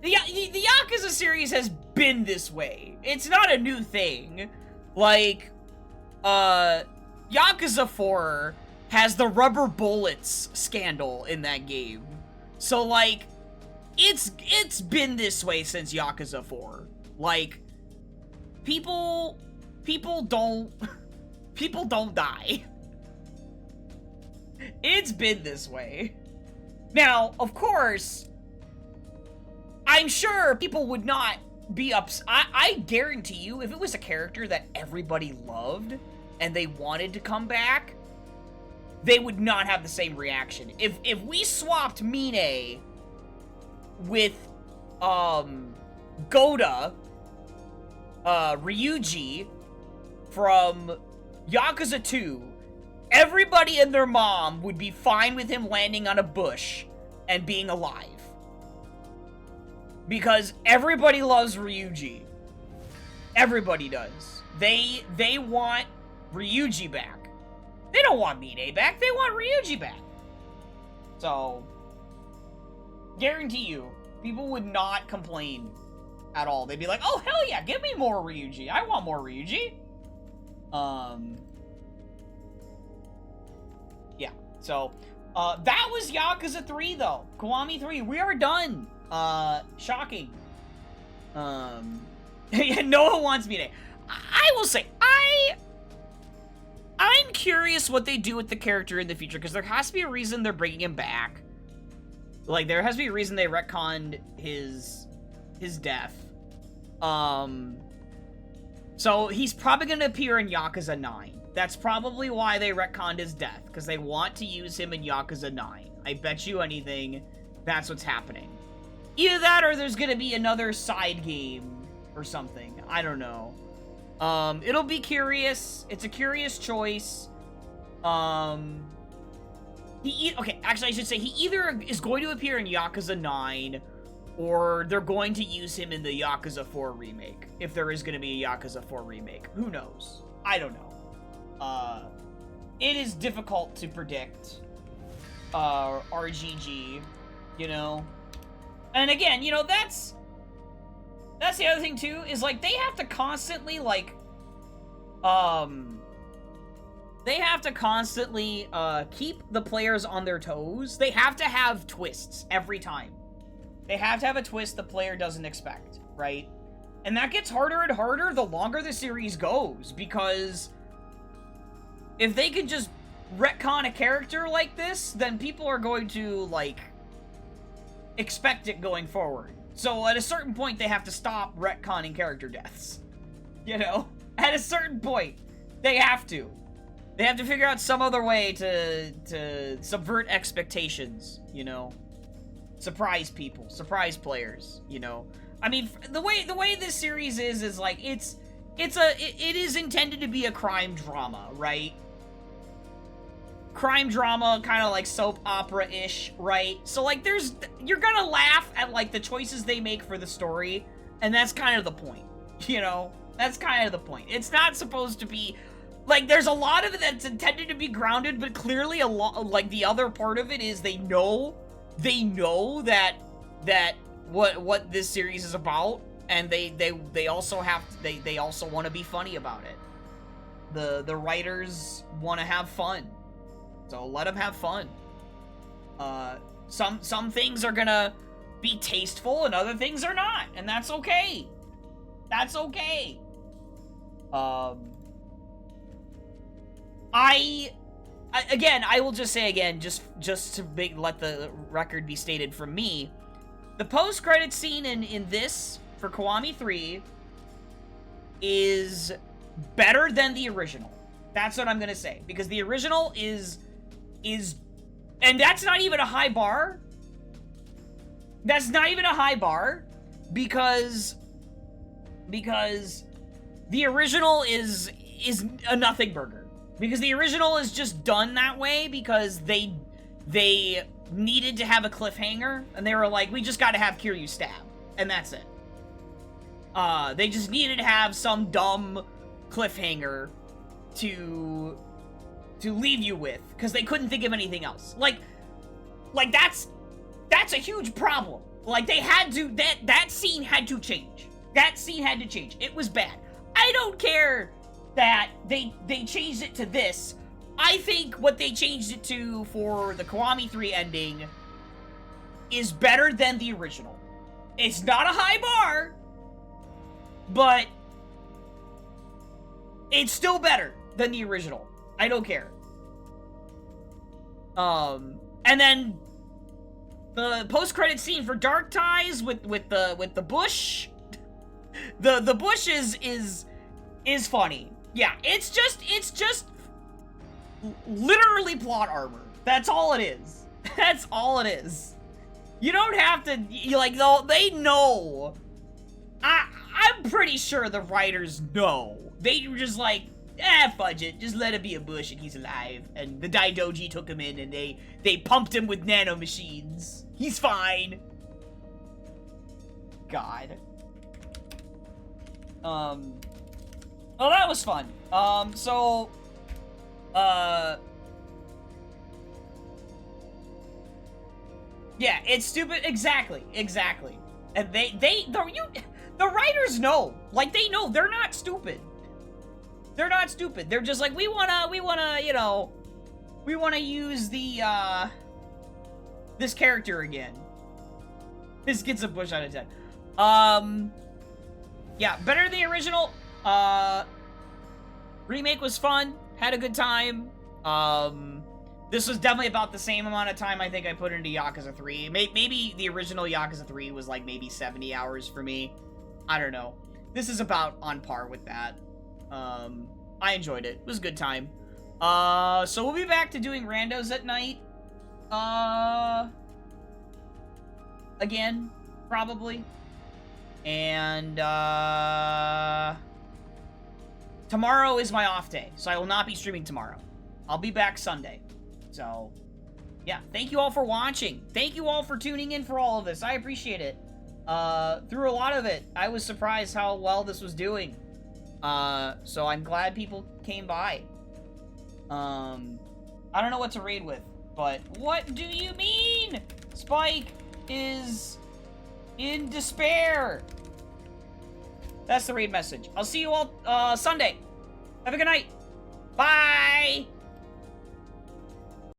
Yakuza series has been this way. It's not a new thing. Like, Yakuza 4 has the rubber bullets scandal in that game. So, like, it's been this way since Yakuza 4. Like, people don't die. It's been this way. Now, of course, I'm sure people would not be I guarantee you, if it was a character that everybody loved and they wanted to come back, they would not have the same reaction. If we swapped Mine with Goda, Ryuji from Yakuza 2, everybody and their mom would be fine with him landing on a bush and being alive. Because everybody loves Ryuji. Everybody does. They want Ryuji back. They don't want Mine back, they want Ryuji back. So, guarantee you, people would not complain at all. They'd be like, oh, hell yeah, give me more Ryuji. I want more Ryuji. Yeah, so, that was Yakuza 3, though. Kiwami 3, we are done. Shocking. Yeah, no one wants Mine. I will say, I'm curious what they do with the character in the future, because there has to be a reason they're bringing him back. Like, there has to be a reason they retconned his death. So he's probably going to appear in Yakuza 9. That's probably why they retconned his death, because they want to use him in Yakuza 9. I bet you anything that's what's happening. Either that or there's going to be another side game or something. I don't know. It'll be curious. It's a curious choice. Okay, actually I should say he either is going to appear in Yakuza 9 or they're going to use him in the Yakuza 4 remake. If there is going to be a Yakuza 4 remake. Who knows? I don't know. It is difficult to predict RGG, you know? And again, you know, that's the other thing too, is like they have to constantly like keep the players on their toes. They have to have twists every time. They have to have a twist the player doesn't expect, right? And that gets harder and harder the longer the series goes, because if they can just retcon a character like this, then people are going to like expect it going forward. So at a certain point, they have to stop retconning character deaths. You know? At a certain point, they have to. They have to figure out some other way to subvert expectations, you know? Surprise people, surprise players, you know? I mean, the way this series is like, it is intended to be a crime drama, right? Crime drama, kind of like soap opera-ish, right? So, like, you're gonna laugh at, like, the choices they make for the story, and that's kind of the point, you know? That's kind of the point. It's not supposed to be, like, there's a lot of it that's intended to be grounded, but clearly a lot, like, the other part of it is they know that what this series is about, and they also they also want to be funny about it. The writers want to have fun. So let them have fun. Some things are gonna be tasteful and other things are not, and that's okay. That's okay. I will just say again, just to let the record be stated from me, the post-credit scene in this for Kiwami 3 is better than the original. That's what I'm gonna say, because the original is, and that's not even a high bar. That's not even a high bar, because the original is a nothing burger. Because the original is just done that way because they needed to have a cliffhanger, and they were like, we just gotta have Kiryu stab, and that's it. They just needed to have some dumb cliffhanger to leave you with, because they couldn't think of anything else. Like that's a huge problem. Like, they had to, that scene had to change. That scene had to change. It was bad. I don't care that they changed it to this. I think what they changed it to for the Kiwami 3 ending is better than the original. It's not a high bar, but it's still better than the original. I don't care. And then the post-credit scene for Dark Ties with the bush. The bush is funny. Yeah, it's just literally plot armor. That's all it is. That's all it is. You don't have to, they know. I'm pretty sure the writers know. They were just like, fudge it. Just let it be a bush and he's alive. And the Daidoji took him in and they pumped him with nanomachines. He's fine. God. Oh, that was fun. Yeah, it's stupid. Exactly. And the writers know. Like, they know. They're not stupid. They're not stupid. They're just like, we wanna, we wanna use this character again. This gets a push out of 10. Yeah, better than the original. Remake was fun. Had a good time. This was definitely about the same amount of time I think I put into Yakuza 3. Maybe the original Yakuza 3 was like maybe 70 hours for me. I don't know. This is about on par with that. I enjoyed it. It was a good time. So we'll be back to doing randos at night. Again, probably. And, tomorrow is my off day, so I will not be streaming tomorrow. I'll be back Sunday. So, yeah, thank you all for watching. Thank you all for tuning in for all of this. I appreciate it. Through a lot of it, I was surprised how well this was doing. So I'm glad people came by. I don't know what to raid with, but what do you mean? Spike is in despair. That's the raid message. I'll see you all, Sunday. Have a good night. Bye!